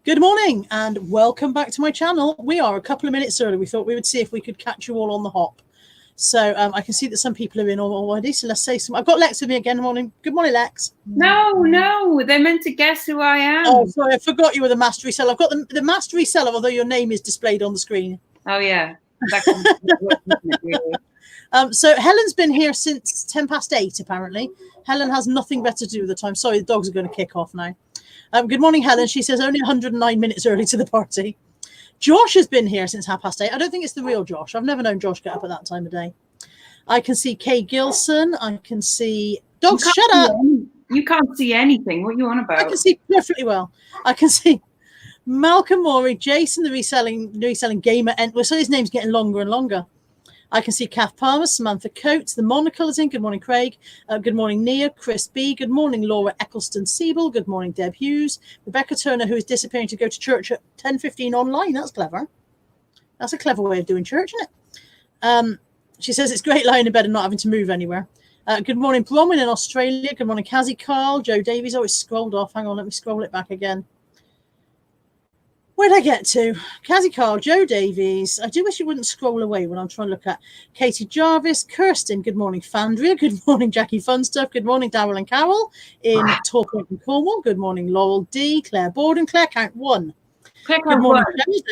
Good morning and welcome back to my channel. We are a couple of minutes early. We thought we would see if we could catch you all on the hop. So I can see that some people are in already. So let's say some. I've got Lex with me again. Morning. Good morning, Lex. No, they're meant to guess who I am. Oh, sorry, I forgot you were the master reseller. I've got the master reseller, although your name is displayed on the screen. Oh yeah. So Helen's been here since 8:10 apparently. Helen has nothing better to do with the time. Sorry, the dogs are going to kick off now. Good morning, Helen. She says only 109 minutes early to the party. Josh has been here since 8:30. I don't think it's the real Josh. I've never known Josh get up at that time of day. I can see Kay Gilson. I can see dogs. Shut up. You can't see anything. What are you on about? I can see perfectly well. I can see Malcolm Morey, Jason, the reselling gamer. So his name's getting longer and longer. I can see Kath Palmer, Samantha Coates, the Monocle is in. Good morning, Craig. Good morning, Nia, Chris B. Good morning, Laura Eccleston Siebel. Good morning, Deb Hughes. Rebecca Turner, who is disappearing to go to church at 10:15 online. That's clever. That's a clever way of doing church, isn't it? She says it's great lying in bed and not having to move anywhere. Good morning, Bronwyn in Australia. Good morning, Kazzy Carl. Joe Davies. Oh, it's scrolled off. Hang on, let me scroll it back again. Where did I get to? Kazzy Carl, Joe Davies. I do wish it wouldn't scroll away when I'm trying to look at Katie Jarvis, Kirsten. Good morning, Fandria. Good morning, Jackie Funstuff. Good morning, Darryl and Carol in Torpoint and Cornwall. Good morning, Laurel D, Claire Borden, Claire Count 1. Good morning,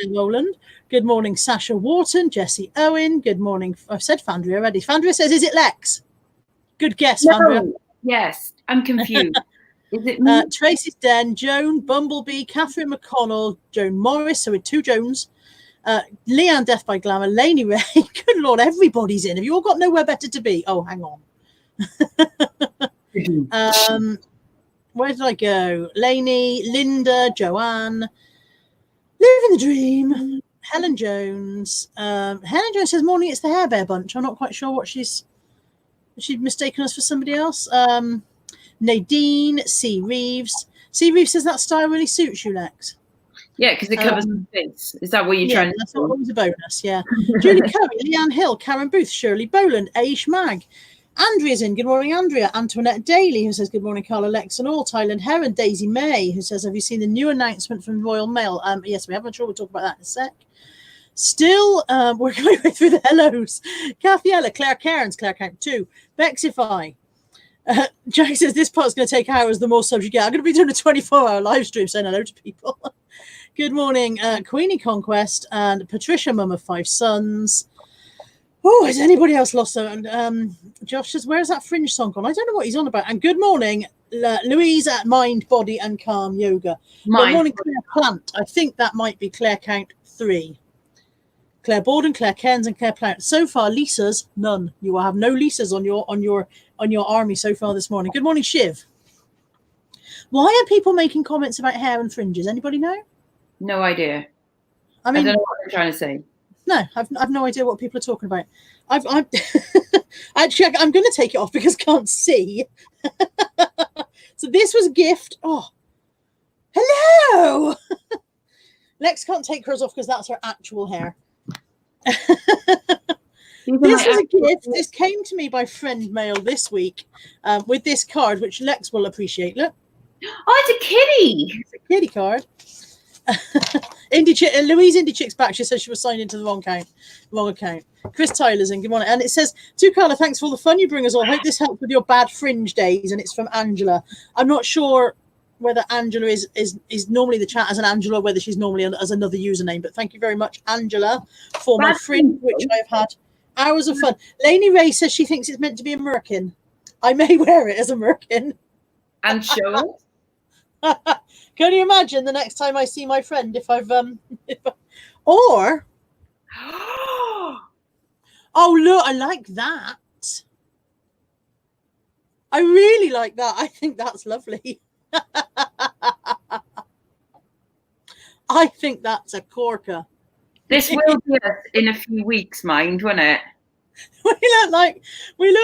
Roland. Good morning, Sasha Wharton, Jessie Owen. Good morning. I've said Fandria already. Fandria says, is it Lex? Good guess, Fandria. Yes, I'm confused. Is it me? Tracy's Den, Joan, Bumblebee, Catherine McConnell, Joan Morris, so with two Joans, Leanne Death by Glamour, Lainey Ray. Good Lord, everybody's in. Have you all got nowhere better to be? Oh, hang on. Where did I go? Lainey, Linda, Joanne, Living the Dream, Helen Jones. Helen Jones says, morning, it's the Hair Bear Bunch. I'm not quite sure what she's mistaken us for somebody else. Nadine, C. Reeves. C. Reeves says that style really suits you, Lex. Yeah, because it covers the face. Is that what you're trying to that's always a bonus, yeah. Julie Curry, Leanne Hill, Karen Booth, Shirley Boland, Aish Mag. Andrea's in. Good morning, Andrea. Antoinette Daly, who says, good morning, Carla, Lex and all. Thailand Heron, Daisy May, who says, have you seen the new announcement from Royal Mail? Yes, we have. I'm sure we'll talk about that in a sec. Still working my way through the hellos. Kathy Ella, Claire Cairns, Claire Count 2, Bexify. Jack says this part's going to take hours the more subs you get. I'm going to be doing a 24-hour live stream saying hello to people. Good morning, Queenie Conquest and Patricia, mum of 5 sons. Oh, has anybody else lost them? Josh says, where's that Fringe song gone? I don't know what he's on about. And good morning, Louise at Mind, Body and Calm Yoga. Good morning, Claire Plant. I think that might be Claire Count 3. Claire Borden, Claire Cairns, and Claire Plant. So far, Lisa's none. You will have no Lisa's on your army so far this morning. Good morning, Shiv. Why are people making comments about hair and fringes? Anybody know? No idea. I mean, I don't know what they're trying to say. No, I've no idea what people are talking about. I'm actually, I'm going to take it off because I can't see. So this was a gift. Oh, hello. Lex can't take hers off because that's her actual hair. This is a gift. This came to me by friend mail this week with this card, which Lex will appreciate. Look. Oh, it's a kitty. It's a kitty card. Louise Indie Chick's back. She says she was signed into the wrong account. Chris Tyler's in. Good morning. And it says, to Carla, thanks for all the fun you bring us all. Hope this helped with your bad fringe days. And it's from Angela. I'm not sure whether Angela is normally the chat as an Angela, or whether she's normally as another username. But thank you very much, Angela, for my fringe, which I have had hours of fun. Lainey Ray says she thinks it's meant to be a merkin. I may wear it as a merkin. And show it. Can you imagine the next time I see my friend or oh look, I like that. I really like that. I think that's lovely. I think that's a corker. This will be us in a few weeks, mind, won't it? We look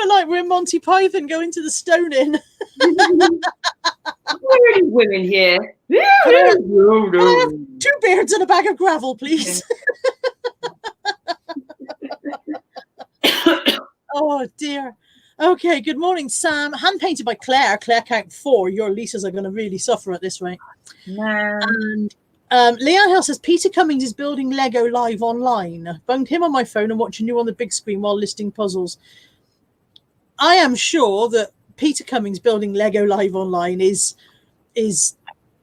like we're Monty Python going to the Stone-In. We're women here. Two beards and a bag of gravel, please. Oh dear. Okay, good morning, Sam. Hand painted by Claire. Claire count 4. Your Lisas are going to really suffer at this rate. No. And Leanne Hill says Peter Cummings is building Lego live online. Bunged him on my phone and watching you on the big screen while listing puzzles. I am sure that Peter Cummings building Lego live online is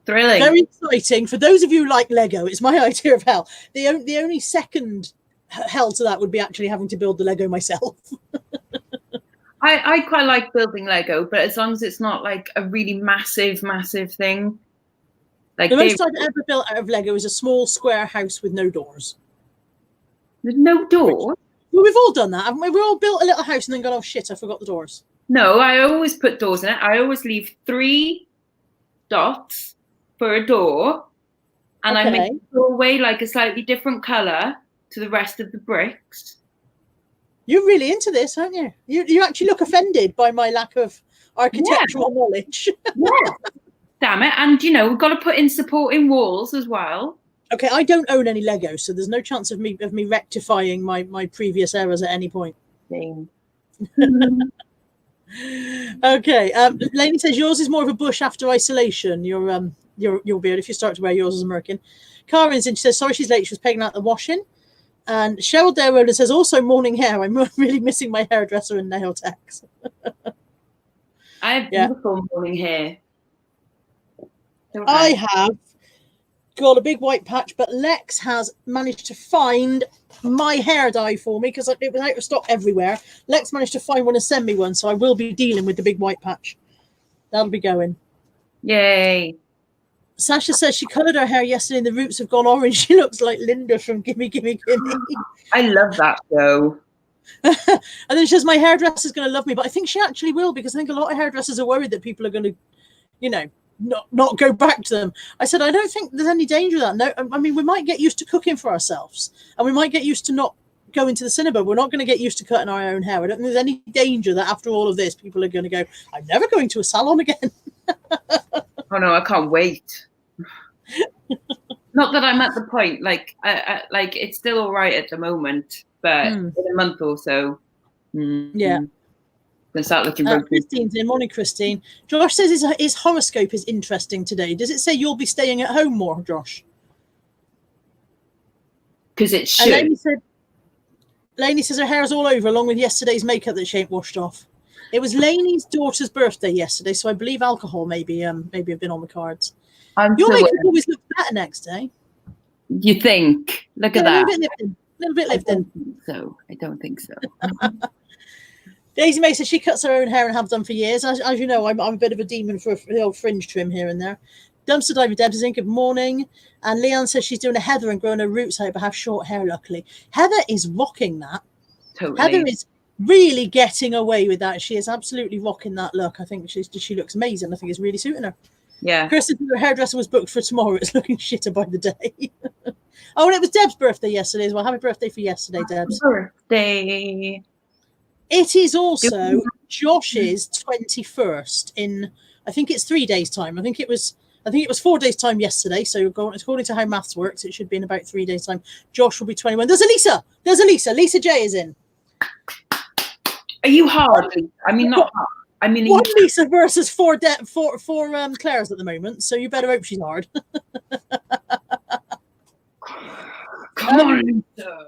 Thrilling. very exciting. For those of you who like Lego, it's my idea of hell. The only second hell to that would be actually having to build the Lego myself. I quite like building Lego, but as long as it's not like a really massive thing. Like the most I've ever built out of Lego is a small square house with no doors. With no doors? Well, we've all done that, haven't we? We all built a little house and then gone, oh shit, I forgot the doors. No, I always put doors in it. I always leave 3 dots for a door, and I make the doorway like a slightly different colour to the rest of the bricks. You're really into this, aren't you? You actually look offended by my lack of architectural knowledge. Yeah. Damn it. And, you know, we've got to put in supporting walls as well. Okay, I don't own any Lego, so there's no chance of me rectifying my previous errors at any point. Okay. Lainey says yours is more of a bush after isolation. Your beard, if you start to wear yours as a merkin. Karen's in, she says sorry she's late, she was pegging out the washing. And Cheryl Dareroller says also morning hair. I'm really missing my hairdresser and nail techs. I have beautiful morning hair. I have got a big white patch, but Lexx has managed to find my hair dye for me because it was out of stock everywhere. Lexx managed to find one and send me one, so I will be dealing with the big white patch. That'll be going. Yay. Sasha says she coloured her hair yesterday and the roots have gone orange. She looks like Linda from Gimme Gimme Gimme. I love that show. And then she says my hairdresser's going to love me, but I think she actually will, because I think a lot of hairdressers are worried that people are going to, you know, not go back to them. I said, I don't think there's any danger of that. No, I mean, we might get used to cooking for ourselves and we might get used to not going to the cinema. We're not going to get used to cutting our own hair. I don't think there's any danger that after all of this, people are going to go, I'm never going to a salon again. Oh no, I can't wait. Not that I'm at the point, like it's still all right at the moment, but in a month or so, yeah, gonna start looking. Christine's in. Morning, Christine. Josh says his horoscope is interesting today. Does it say you'll be staying at home more, Josh? Because it should. Lainey says her hair's all over, along with yesterday's makeup that she ain't washed off. It was Lainey's daughter's birthday yesterday, so I believe alcohol maybe have been on the cards. Your makeup always looks better next day. You think? Look at that. A little bit lifting. I don't think so. Daisy May says she cuts her own hair and have done for years. As you know, I'm a bit of a demon for the old fringe trim here and there. Dumpster Diver Debs is in. Good morning. And Leanne says she's doing a Heather and growing her roots out, but have short hair, luckily. Heather is rocking that. Totally. Heather is really getting away with that. She is absolutely rocking that look. I think she looks amazing. I think it's really suiting her. Yeah. Chris said her hairdresser was booked for tomorrow. It's looking shitter by the day. Oh, and it was Deb's birthday yesterday as well. Happy birthday for yesterday, Deb's. Birthday. It is also Josh's 21st in, I think it's 3 days' time. I think it was 4 days' time yesterday. So according to how maths works, it should be in about 3 days' time. Josh will be 21. There's Elisa. Lisa J is in. Are you hard? I mean, not hard. I mean, one Lisa versus four Claires at the moment, so you better hope she's hard. Come on, Lisa.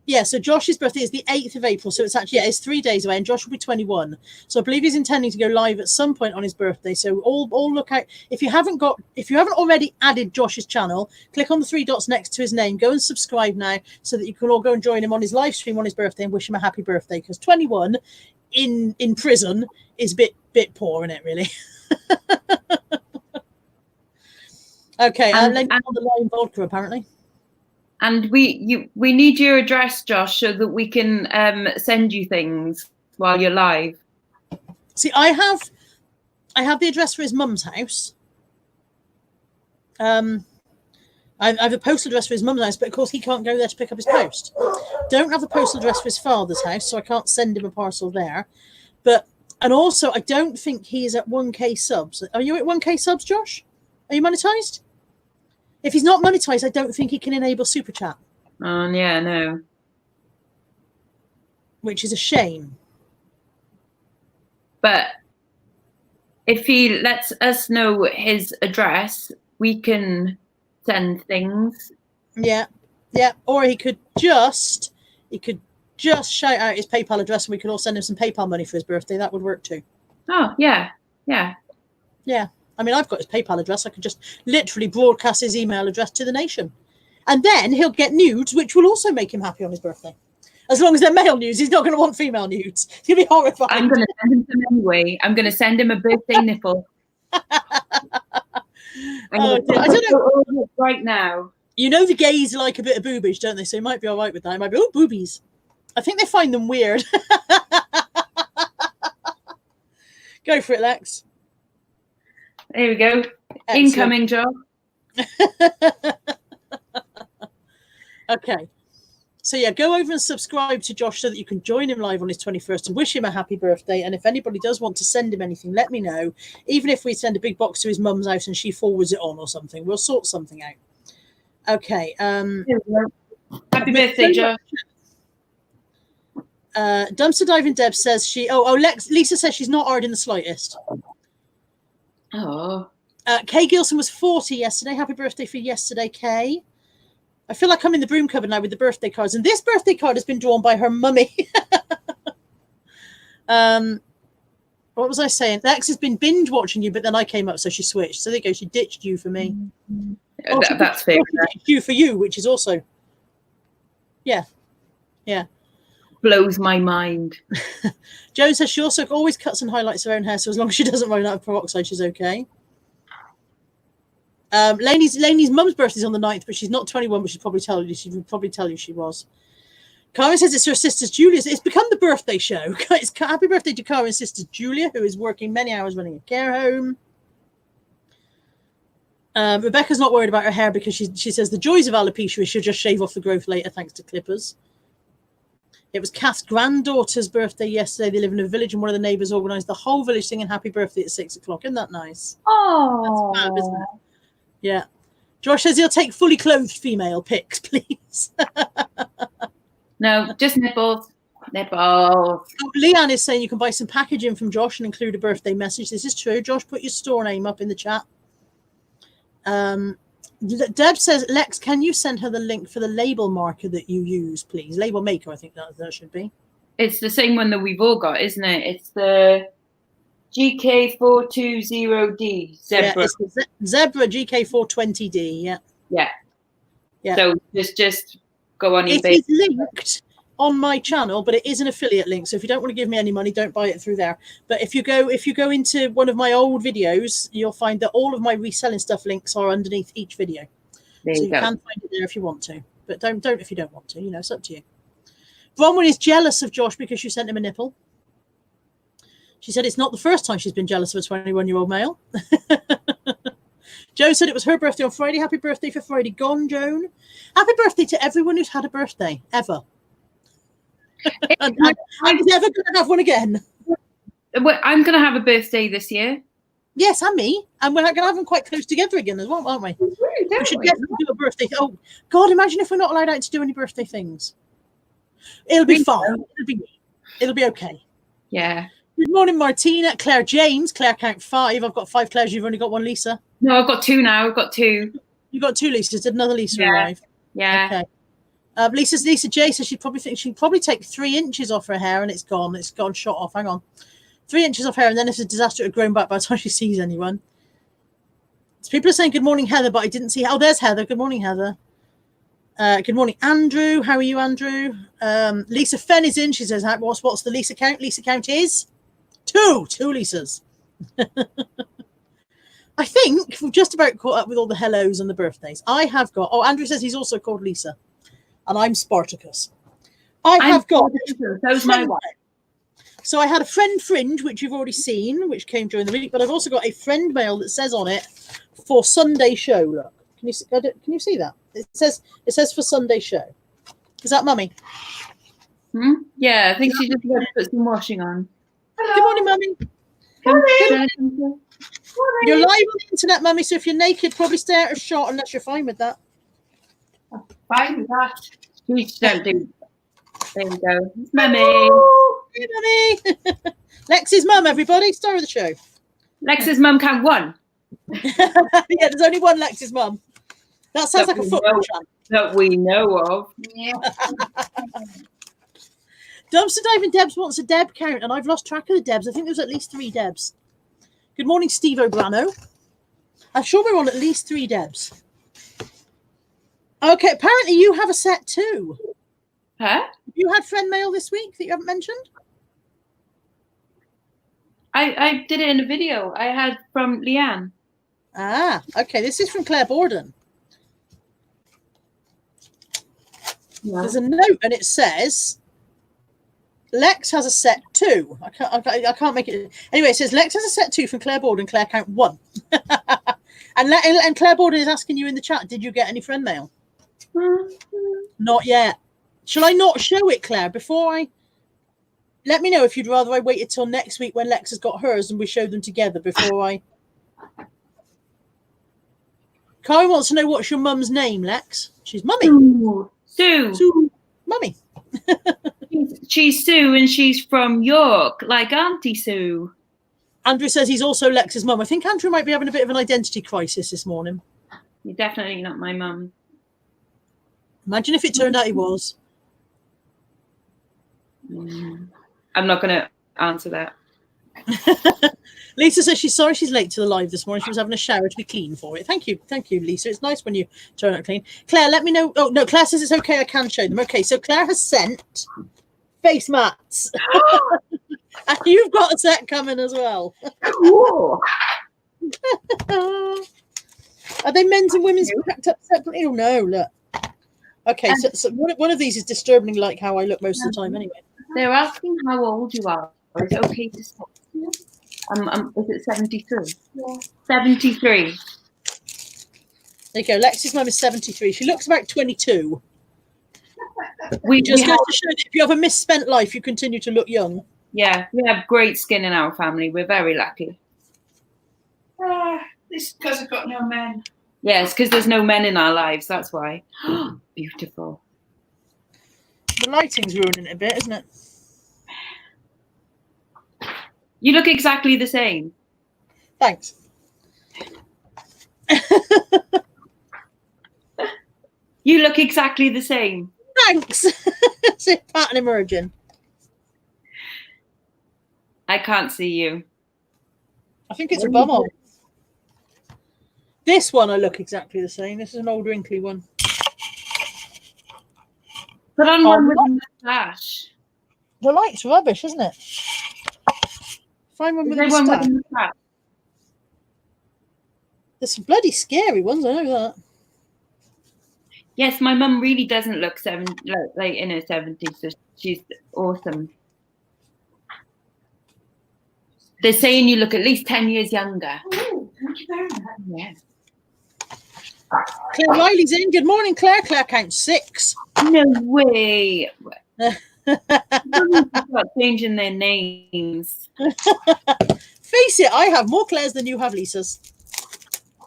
Yeah, so Josh's birthday is the 8th of April, so it's actually it's 3 days away, and Josh will be 21. So I believe he's intending to go live at some point on his birthday. So all look out. If you haven't already added Josh's channel, click on the 3 dots next to his name, go and subscribe now, so that you can all go and join him on his live stream on his birthday and wish him a happy birthday. Because 21 in prison is a bit poor, isn't it, really? Okay, and on the line vodka apparently. And we need your address, Josh, so that we can send you things while you're live. See, I have the address for his mum's house. I have the postal address for his mum's house, but of course he can't go there to pick up his post. Don't have the postal address for his father's house, so I can't send him a parcel there. And also, I don't think he is at 1K subs. Are you at 1K subs, Josh? Are you monetized? If he's not monetized, I don't think he can enable Super Chat. Yeah, no. Which is a shame. But if he lets us know his address, we can send things. Yeah, yeah. Or he could just shout out his PayPal address, and we could all send him some PayPal money for his birthday. That would work too. Oh, yeah. Yeah. Yeah. I mean, I've got his PayPal address. I could just literally broadcast his email address to the nation. And then he'll get nudes, which will also make him happy on his birthday. As long as they're male nudes, he's not going to want female nudes. He'll be horrified. I'm going to send him some anyway. I'm going to send him a birthday nipple. I don't know. Right now. You know the gays like a bit of boobage, don't they? So he might be all right with that. He might be, oh, boobies. I think they find them weird. Go for it, Lex. There we go. Excellent. Incoming job. Okay. So yeah, go over and subscribe to Josh so that you can join him live on his 21st and wish him a happy birthday. And if anybody does want to send him anything, let me know. Even if we send a big box to his mum's house and she forwards it on or something, we'll sort something out. Okay. Happy birthday, Josh. Dumpster Diving Deb says Lisa says she's not hard in the slightest. Oh. Kay Gilson was 40 yesterday. Happy birthday for yesterday, Kay. I feel like I'm in the broom cupboard now with the birthday cards. And this birthday card has been drawn by her mummy. What was I saying? Lex has been binge watching you, but then I came up, so she switched. So there you go. She ditched you for me. That's fair. She ditched you for you, which is also... Yeah. Yeah. Blows my mind. Joan says she also always cuts and highlights her own hair, so as long as she doesn't run out of peroxide, she's okay. Lainey's mum's birthday is on the 9th, but she's not 21, but she'd probably tell you she was. Karen says it's her sister's Julia. It's become the birthday show. It's happy birthday to Karen's sister Julia, who is working many hours running a care home. Rebecca's not worried about her hair because she says the joys of alopecia is she'll just shave off the growth later thanks to clippers. It was Kath's granddaughter's birthday yesterday. They live in a village and one of the neighbours organised the whole village singing happy birthday at 6 o'clock. Isn't that nice? Oh, that's fab, isn't it? Yeah. Josh says he'll take fully clothed female pics, please. No, just nipples. Nipples. Oh, Leanne is saying you can buy some packaging from Josh and include a birthday message. This is true. Josh, put your store name up in the chat. Deb says, Lex, can you send her the link for the label marker that you use, please? Label maker, I think that should be. It's the same one that we've all got, isn't it? It's the GK420D Zebra. Yeah, it's the Zebra GK420D, yeah. Yeah. Yeah. So just go on eBay. It is linked on my channel, but it is an affiliate link. So if you don't want to give me any money, don't buy it through there. But if you go into one of my old videos, you'll find that all of my reselling stuff links are underneath each video. There so you can find it there if you want to. But don't if you don't want to. You know, it's up to you. Bronwyn is jealous of Josh because you sent him a nipple. She said it's not the first time she's been jealous of a 21-year-old male. Joan said it was her birthday on Friday. Happy birthday for Friday gone, Joan. Happy birthday to everyone who's had a birthday, ever. I'm never going to have one again. I'm going to have a birthday this year. Yes, and me. And we're going to have them quite close together again as well, aren't we? We should definitely do a birthday. Oh, God, imagine if we're not allowed out to do any birthday things. It'll be fun. It'll be okay. Yeah. Good morning, Martina. Claire James. Claire, count 5. I've got 5 Claires. You've only got 1 Lisa. No, I've got 2 now. I've got 2. You've got 2 Lisas. Did another Lisa arrive? Yeah. Okay. Lisa J says she'd probably take 3 inches off her hair and it's gone. It's gone shot off. Hang on. 3 inches off hair, and then it's a disaster to have grown back by the time she sees anyone. So people are saying good morning, Heather, but I didn't see. Oh, there's Heather. Good morning, Heather. Good morning, Andrew. How are you, Andrew? Lisa Fenn is in. She says, what's the Lisa count? Lisa count is 2 Lisas. I think we've just about caught up with all the hellos and the birthdays. I have got. Oh, Andrew says he's also called Lisa, and I'm Spartacus. I've got. So's my wife. So I had a friend fringe, which you've already seen, which came during the week, but I've also got a friend mail that says on it for Sunday show. Look, can you see that? It says for Sunday show. Is that Mummy? Yeah, I think she just got to put some washing on. Hello. Good morning, Mummy. Morning. You're live on the internet, Mummy, so if you're naked, probably stay out of shot unless you're fine with that. I'm fine with that. Please don't do. There we go. It's Mummy. Hey, Mummy. Lex's mum, everybody, star of the show. Lex's mum count one. Yeah, there's only one Lex's mum. That sounds like a football chant. That we know of. Yeah. Dumpster Diving Debs wants a Deb count, and I've lost track of the Debs. I think there's at least 3 Debs. Good morning, Steve O'Brano. I'm sure we're on at least 3 Debs. Okay, apparently you have a set too. Huh? You had friend mail this week that you haven't mentioned? I did it in a video. I had from Leanne. Ah, okay. This is from Claire Borden. Yeah. There's a note and it says Lexx has a set 2. I can't make it. Anyway, it says Lexx has a set 2 from Claire Borden. Claire count 1. and Claire Borden is asking you in the chat, did you get any friend mail? Not yet. Shall I not show it, Claire, before I... Let me know if you'd rather I wait until next week when Lexx has got hers and we show them together before I... Kai wants to know what's your mum's name, Lexx. She's Mummy. Sue. Sue. Mummy. She's Sue and she's from York, like Auntie Sue. Andrew says he's also Lex's mum. I think Andrew might be having a bit of an identity crisis this morning. You're definitely not my mum. Imagine if it turned out he was. I'm not going to answer that. Lisa says she's sorry she's late to the live this morning. She was having a shower to be clean for it. Thank you, Lisa. It's nice when you turn out clean. Claire, let me know. Oh, no, Claire says it's okay. I can show them. Okay, so Claire has sent face mats. And you've got a set coming as well. Cool. Are they men's and women's packed up separately? Oh, no, look. Okay, so one of these is disturbingly like how I look most of the time anyway. They're asking how old you are. Is it okay to stop? Is it 73? Yeah. 73. There you go. Lex's mum is 73. She looks about 22. We just goes to show that if you have a misspent life, you continue to look young. Yeah, we have great skin in our family. We're very lucky. This is because I've got no men. Yeah, it's because there's no men in our lives. That's why. Beautiful. The lighting's ruining it a bit, isn't it? You look exactly the same. Thanks. You look exactly the same. Thanks. See a pattern emerging. I can't see you. I think it's a bumhole. This one I look exactly the same. This is an old wrinkly one. Put on one with a moustache. The light's rubbish, isn't it? Find one with a moustache. There's some bloody scary ones, I know that. Yes, my mum really doesn't look like in her 70s, so she's awesome. They're saying you look at least 10 years younger. Oh, thank you very much. Yeah. Claire Riley's in. Good morning, Claire. Claire counts 6. No way. Start changing their names. Face it, I have more Claires than you have Lisa's.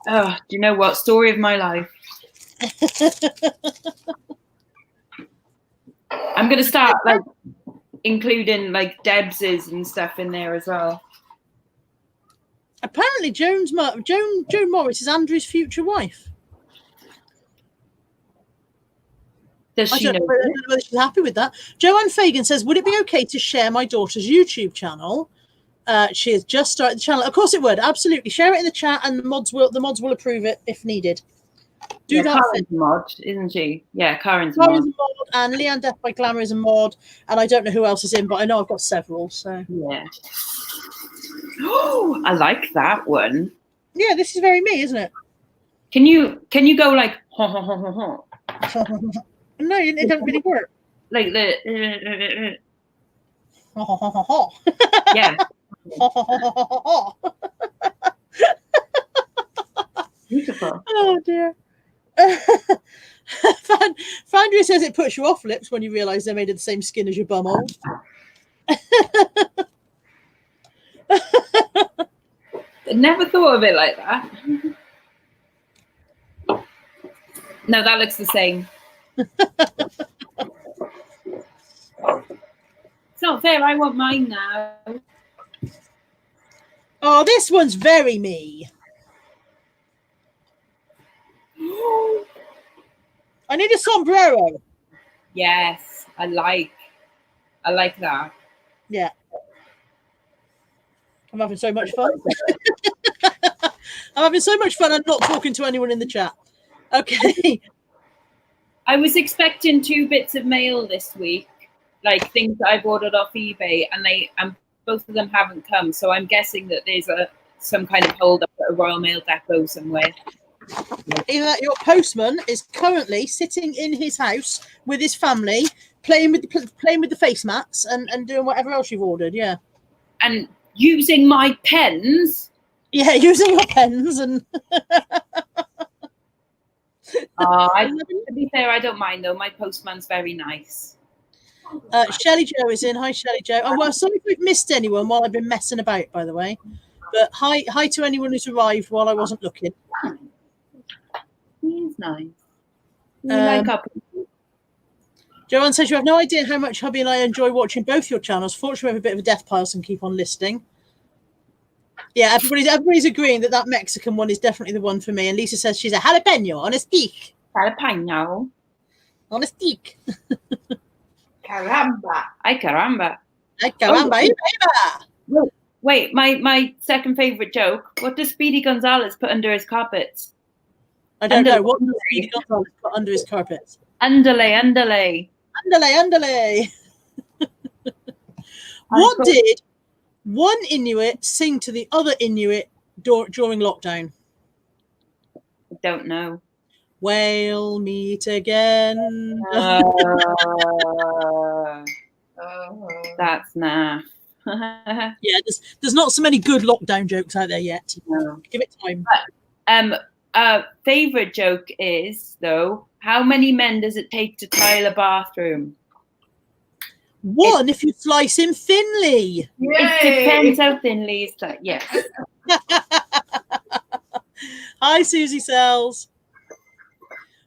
Oh, do you know what? Story of my life. I'm gonna start like including like Debs's and stuff in there as well. Apparently, Joan Morris is Andrew's future wife. Does she know? I don't know whether she's happy with that. Joanne Fagan says, would it be okay to share my daughter's YouTube channel? She has just started the channel. Of course it would. Absolutely. Share it in the chat and the mods will approve it if needed. Do that. Karen's a mod, isn't she? Yeah, Karen's a mod. And Leanne Death by Glamour is a mod. And I don't know who else is in, but I know I've got several. So yeah. Oh, I like that one. Yeah, this is very me, isn't it? Can you go like ho ho ho ho ho? No, it doesn't really work. Like the yeah. Beautiful. Oh dear. Fandria says it puts you off lips when you realise they're made of the same skin as your bumhole. I never thought of it like that. No, that looks the same. It's not fair. I want mine now. Oh, this one's very me. I need a sombrero. Yes, I like that. Yeah. I'm having so much fun. I'm having so much fun. I'm not talking to anyone in the chat. Okay. I was expecting 2 bits of mail this week, like things that I've ordered off eBay, and both of them haven't come. So I'm guessing that there's some kind of hold up at a Royal Mail depot somewhere. Either that your postman is currently sitting in his house with his family, playing with the face mats and doing whatever else you've ordered. Yeah. And using my pens. Yeah, using your pens and. To be fair, I don't mind though. My postman's very nice. Shelley Joe is in. Hi, Shelley Joe. Oh, well, sorry if we've missed anyone while I've been messing about, by the way. But hi to anyone who's arrived while I wasn't looking. He's nice. Like up. Joanne says you have no idea how much hubby and I enjoy watching both your channels. Fortunately, we have a bit of a death pile, so keep on listening. Yeah, everybody's agreeing that Mexican one is definitely the one for me. And Lisa says she's a jalapeno on a stick. Jalapeno. On a stick. Caramba. Ay caramba. Ay caramba. Wait, my second favourite joke. What does Speedy Gonzalez put under his carpets? I don't know. What does Speedy Gonzalez put under his carpets? Underlay. Underlay. What did one Inuit sing to the other Inuit during lockdown? I don't know. We'll meet again. That's nah. Yeah, there's not so many good lockdown jokes out there yet. No. Give it time. Favorite joke is though, how many men does it take to tile a bathroom? One, if you slice him thinly. Yay! It depends how thinly it's like. Yes. Hi, Susie Sells.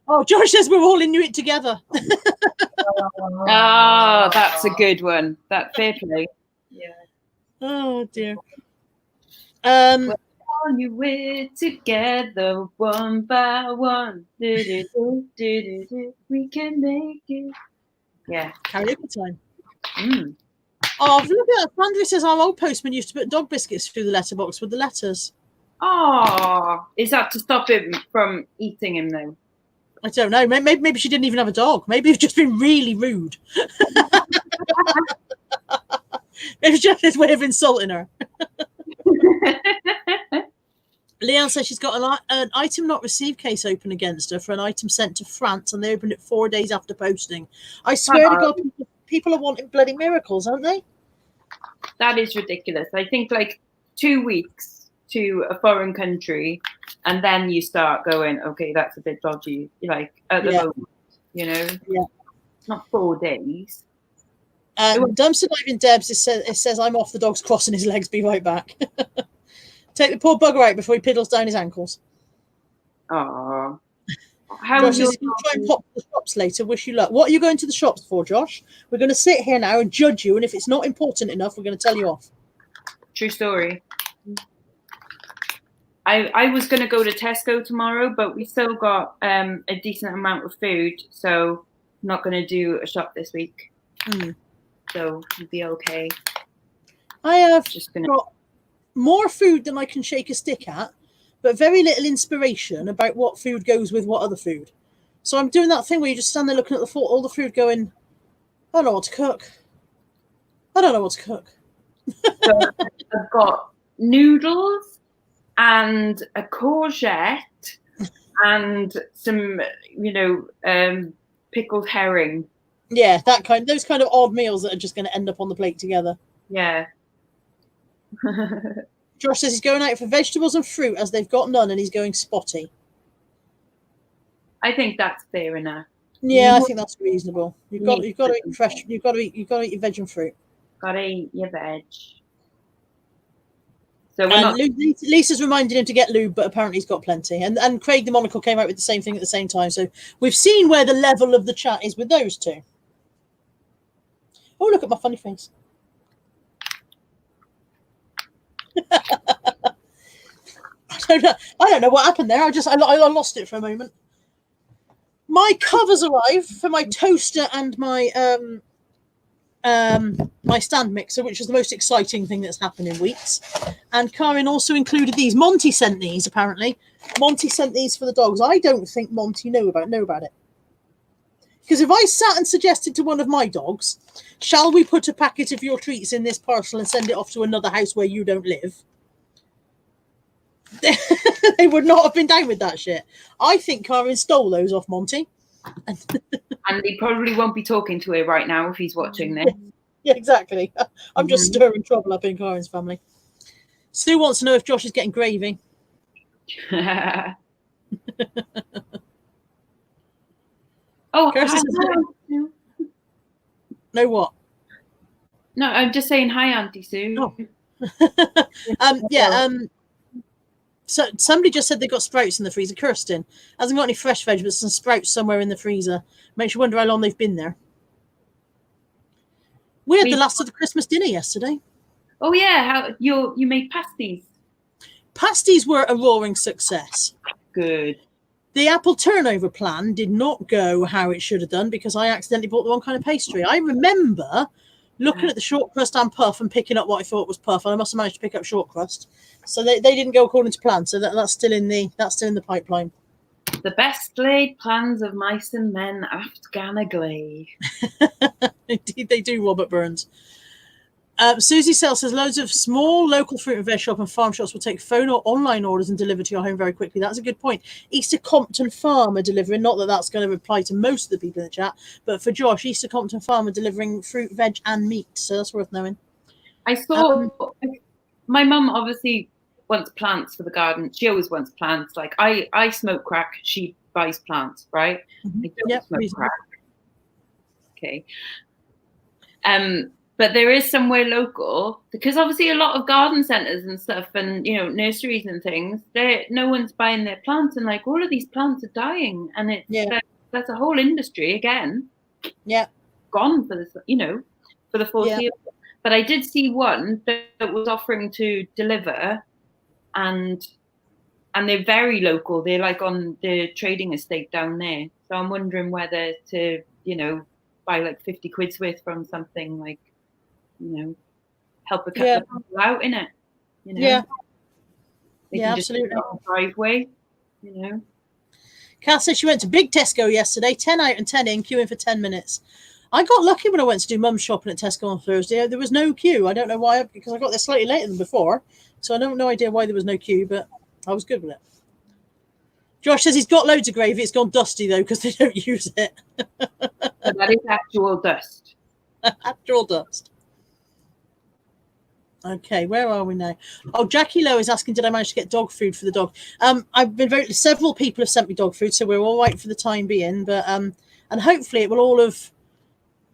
Oh, Josh says we're all Inuit together. Oh, that's a good one. That's fair play. Yeah. Oh dear. We're all Inuit together, one by one. We can make it. Yeah. Karaoke time. Mm. Oh, look at that. Sandra says our old postman used to put dog biscuits through the letterbox with the letters. Oh, is that to stop him from eating him though? I don't know. Maybe she didn't even have a dog. Maybe it's just been really rude. Maybe it's just his way of insulting her. Leanne says she's got an item not received case open against her for an item sent to France, and they opened it 4 days after posting. I swear to God, people are wanting bloody miracles, aren't they? That is ridiculous. I think like 2 weeks to a foreign country, and then you start going, okay, that's a bit dodgy. Like at the moment, you know, not 4 days. Dumpster diving Debs it says I'm off. The dog's crossing his legs. Be right back. Take the poor bugger out before he piddles down his ankles. Oh, Josh says he's going to try and pop to the shops later. Wish you luck. What are you going to the shops for, Josh? We're going to sit here now and judge you, and if it's not important enough, we're going to tell you off. True story. I was going to go to Tesco tomorrow, but we still got a decent amount of food, so I'm not going to do a shop this week. So it'll be okay. I have got more food than I can shake a stick at, but very little inspiration about what food goes with what other food. So I'm doing that thing where you just stand there looking at all the food going, I don't know what to cook. I don't know what to cook. So I've got noodles and a courgette and some, pickled herring. Yeah, those kind of odd meals that are just going to end up on the plate together. Yeah. Josh says he's going out for vegetables and fruit as they've got none, and he's going spotty. I think that's fair enough. Yeah, I think that's reasonable. You've got to eat fresh. You've got to eat your veg and fruit. Got to eat your veg. So Lisa's reminded him to get lube, but apparently he's got plenty. And Craig the Monocle came out with the same thing at the same time. So we've seen where the level of the chat is with those two. Oh, look at my funny face. I don't know what happened there. I lost it for a moment. My covers arrived for my toaster and my my stand mixer, which is the most exciting thing that's happened in weeks. And Karen also included these. Monty sent these, apparently. Monty sent these for the dogs. I don't think Monty know about it. Because if I sat and suggested to one of my dogs, shall we put a packet of your treats in this parcel and send it off to another house where you don't live? They would not have been down with that shit. I think Karen stole those off Monty. And he probably won't be talking to her right now if he's watching this. Yeah, exactly. I'm just stirring trouble up in Karen's family. Sue wants to know if Josh is getting gravy. Oh, no what? No, I'm just saying hi, Auntie Sue. Oh. So somebody just said they got sprouts in the freezer. Kirsten hasn't got any fresh veg, but some sprouts somewhere in the freezer. Makes you wonder how long they've been there. We had the last of the Christmas dinner yesterday. Oh yeah, how you made pasties? Pasties were a roaring success. Good. The apple turnover plan did not go how it should have done because I accidentally bought the wrong kind of pastry. I remember looking at the short crust and puff and picking up what I thought was puff, and I must have managed to pick up short crust. So they didn't go according to plan. So that's still in the pipeline. The best laid plans of mice and men Afghanagly. Indeed, they do, Robert Burns. Susie Sell says loads of small local fruit and veg shop and farm shops will take phone or online orders and deliver to your home very quickly. That's a good point. Easter Compton Farm are delivering, not that that's going to apply to most of the people in the chat, but for Josh, Easter Compton Farm are delivering fruit, veg and meat. So that's worth knowing. I saw my mum obviously wants plants for the garden. She always wants plants. Like I smoke crack. She buys plants, right? Mm-hmm. I don't smoke crack. Okay. But there is somewhere local because obviously a lot of garden centres and stuff and, nurseries and things, no one's buying their plants and like all of these plants are dying. And it's that's a whole industry again. Yeah. Gone for this, for the foreseeable. Yeah. But I did see one that was offering to deliver and they're very local. They're like on the trading estate down there. So I'm wondering whether to, buy like 50 quid's worth from something like, help a couple of people out in it. Yeah. They can absolutely. Just on the driveway, Kath said she went to Big Tesco yesterday, 10 out and 10 in, queuing for 10 minutes. I got lucky when I went to do mum shopping at Tesco on Thursday. There was no queue. I don't know why, because I got there slightly later than before. So I have no idea why there was no queue, but I was good with it. Josh says he's got loads of gravy. It's gone dusty, though, because they don't use it. But that is actual dust. Actual dust. Okay, where are we now? Oh, Jackie Lowe is asking, did I manage to get dog food for the dog? I've been several people have sent me dog food, so we're all right for the time being. But and hopefully it will all have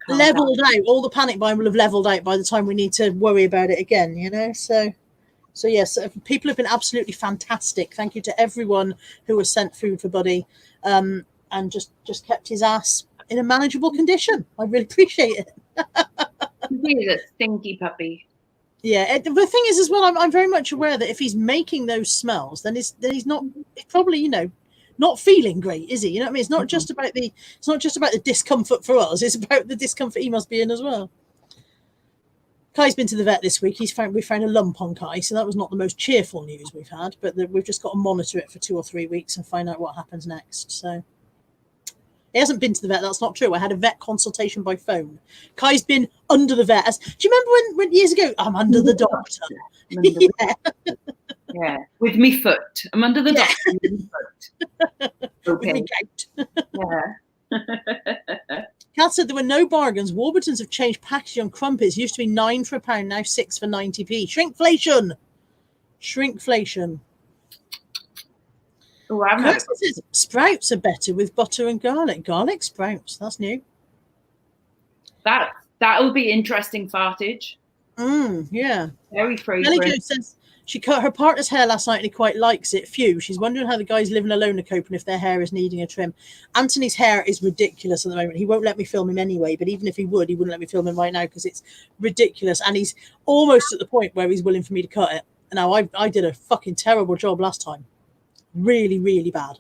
leveled out. All the panic buying will have leveled out by the time we need to worry about it again. So yes, people have been absolutely fantastic. Thank you to everyone who has sent food for Buddy, and just kept his ass in a manageable condition. I really appreciate it. He's a stinky puppy. Yeah, the thing is as well, I'm very much aware that if he's making those smells, then he's probably not feeling great, is he? You know what I mean? It's not just about the discomfort for us. It's about the discomfort he must be in as well. Kai's been to the vet this week. We found a lump on Kai, so that was not the most cheerful news we've had. But we've just got to monitor it for 2 or 3 weeks and find out what happens next. So he hasn't been to the vet. That's not true. I had a vet consultation by phone. Kai's been under the vet. Do you remember when years ago? I'm under the doctor. Yeah, with me foot. I'm under the doctor with me foot. Okay. With me gout. Yeah. Kat said there were no bargains. Warburtons have changed packaging on crumpets. Used to be 9 for £1, now 6 for 90p. Shrinkflation. Oh, I'm not. Says sprouts are better with butter and garlic. Garlic sprouts. That's new. That'll be interesting fartage. Yeah. Very fragrant. Ellie Jo says she cut her partner's hair last night and he quite likes it. Phew. She's wondering how the guys living alone are coping if their hair is needing a trim. Anthony's hair is ridiculous at the moment. He won't let me film him anyway, but even if he wouldn't let me film him right now because it's ridiculous. And he's almost at the point where he's willing for me to cut it. Now, I did a fucking terrible job last time. Really, really bad.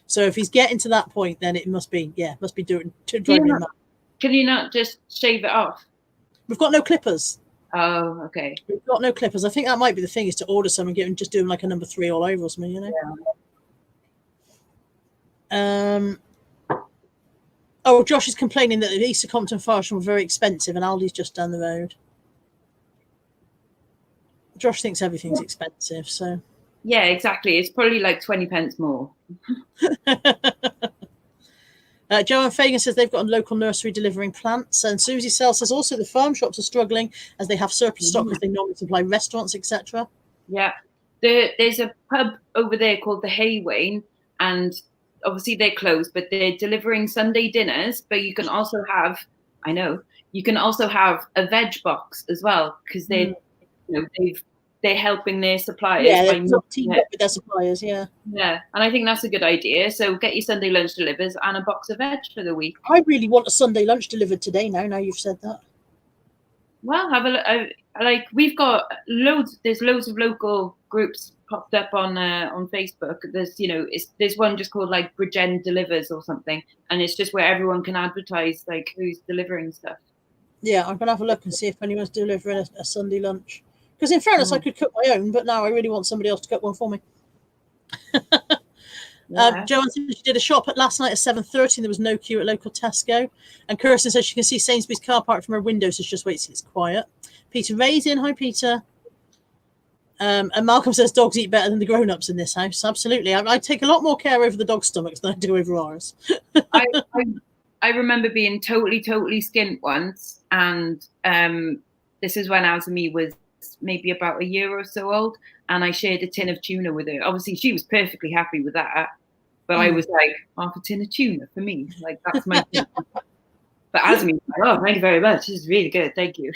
So if he's getting to that point, then it must be doing to drive me mad. Can you not just shave it off? We've got no clippers. Oh, okay. We've got no clippers. I think that might be the thing, is to order some and just do them like a number 3 all over or something, you know? Yeah. Oh, Josh is complaining that the Easter Compton Farsham were very expensive and Aldi's just down the road. Josh thinks everything's expensive, so. Yeah, exactly. It's probably like 20 pence more. Joanne Fagan says they've got a local nursery delivering plants. And Susie Sell says also the farm shops are struggling as they have surplus stock because they normally supply restaurants, etc. Yeah. There's a pub over there called the Haywain, and obviously they're closed, but they're delivering Sunday dinners. But you can also have, you can also have a veg box as well, because they're helping their suppliers. Yeah, they're teamed up with their suppliers, yeah. Yeah, and I think that's a good idea. So get your Sunday lunch delivered and a box of veg for the week. I really want a Sunday lunch delivered today now you've said that. Well, have a look. We've got there's loads of local groups popped up on Facebook. There's one just called like Bridgen Delivers or something, and it's just where everyone can advertise like who's delivering stuff. Yeah, I'm gonna have a look and see if anyone's delivering a Sunday lunch. Because in fairness, I could cook my own, but now I really want somebody else to cook one for me. Joanne said she did a shop last night at 7:30 and there was no queue at local Tesco. And Kirsten says she can see Sainsbury's car park from her window, so she just waits till it's quiet. Peter Ray's in. Hi, Peter. And Malcolm says dogs eat better than the grown-ups in this house. Absolutely. I take a lot more care over the dog's stomachs than I do over ours. I remember being totally skint once, and this is when Azumi was maybe about a year or so old, and I shared a tin of tuna with her. Obviously she was perfectly happy with that, but I was like, half a tin of tuna for me, like that's my thing. But Azumi was like, oh, thank you very much, this is really good, thank you.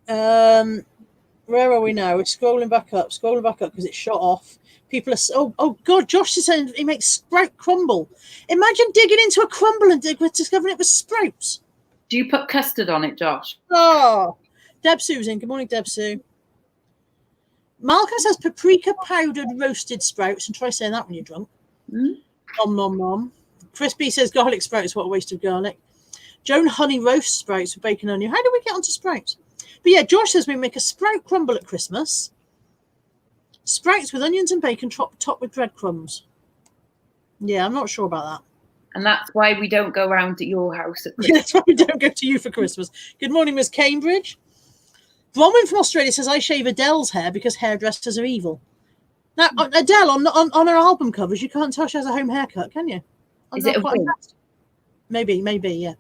Where are we now? We're scrolling back up because it's shot off. People are oh god, Josh is saying he makes sprout crumble. Imagine digging into a crumble and discovering it was sprouts. Do you put custard on it, Josh? Oh, Deb Sue's in. Good morning, Deb Sue. Malcolm says paprika powdered roasted sprouts, and try saying that when you're drunk. Nom nom nom. Chris B says garlic sprouts. What a waste of garlic. Joan honey roast sprouts with bacon onion. How do we get onto sprouts? But yeah, Josh says we make a sprout crumble at Christmas. Sprouts with onions and bacon topped with breadcrumbs. Yeah, I'm not sure about that. And that's why we don't go round to your house at Christmas. Yeah, that's why we don't go to you for Christmas. Good morning, Miss Cambridge. Bronwyn from Australia says, I shave Adele's hair because hairdressers are evil. Now, Adele, on her album covers, you can't tell she has a home haircut, can you? Is it a wig? Maybe, yeah.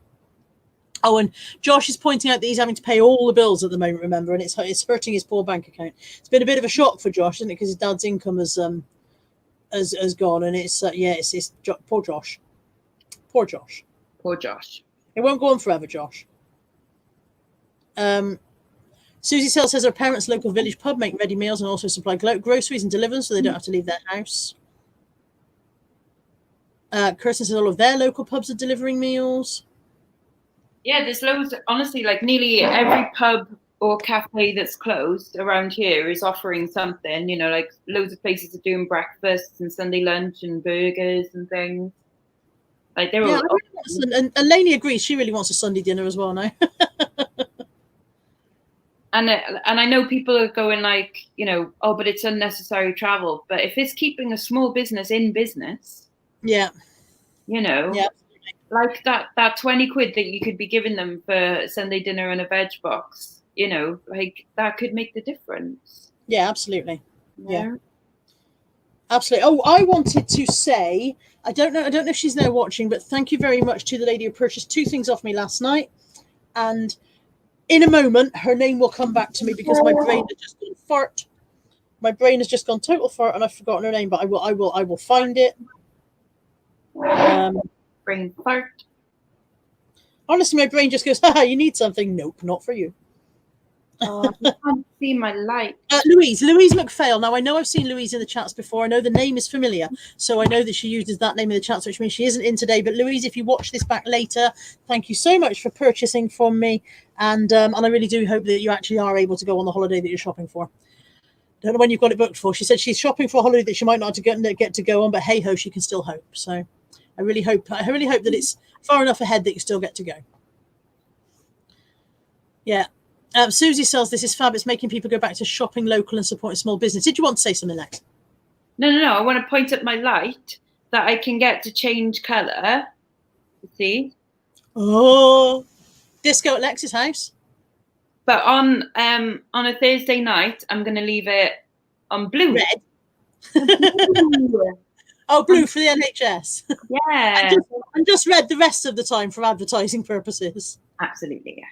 Oh, and Josh is pointing out that he's having to pay all the bills at the moment, remember, and it's hurting his poor bank account. It's been a bit of a shock for Josh, isn't it? Because his dad's income has gone, and it's poor Josh. Poor Josh. Poor Josh. It won't go on forever, Josh. Susie Sell says her parents' local village pub make ready meals and also supply groceries and deliver, so they don't have to leave their house. Kirsten says all of their local pubs are delivering meals. Yeah, there's loads. Honestly, like nearly every pub or cafe that's closed around here is offering something. Like loads of places are doing breakfasts and Sunday lunch and burgers and things. Like they're all. And Lainey agrees. She really wants a Sunday dinner as well now. And I know people are going like, oh, but it's unnecessary travel. But if it's keeping a small business in business, yeah, like that 20 quid that you could be giving them for Sunday dinner and a veg box, like that could make the difference. Yeah, absolutely. Yeah. Absolutely. Oh, I wanted to say, I don't know if she's now watching, but thank you very much to the lady who purchased 2 things off me last night. And in a moment, her name will come back to me because my brain has just gone fart. My brain has just gone total fart, and I've forgotten her name. But I will find it. Brain fart. Honestly, my brain just goes, "Haha, you need something." Nope, not for you. Oh, I can't see my light. Louise McPhail. Now, I know I've seen Louise in the chats before. I know the name is familiar, so I know that she uses that name in the chats, which means she isn't in today. But Louise, if you watch this back later, thank you so much for purchasing from me, and I really do hope that you actually are able to go on the holiday that you're shopping for. Don't know when you've got it booked for. She said she's shopping for a holiday that she might not get to go on, but hey ho, she can still hope. So I really hope that it's far enough ahead that you still get to go. Yeah. Susie says this is fab. It's making people go back to shopping local and supporting small business. Did you want to say something, Lex? No. I want to point at my light that I can get to change colour. You see? Oh, disco at Lex's house. But on a Thursday night, I'm going to leave it on blue. Red. Oh, blue for the NHS. Yeah. And just red the rest of the time for advertising purposes. Absolutely, yeah.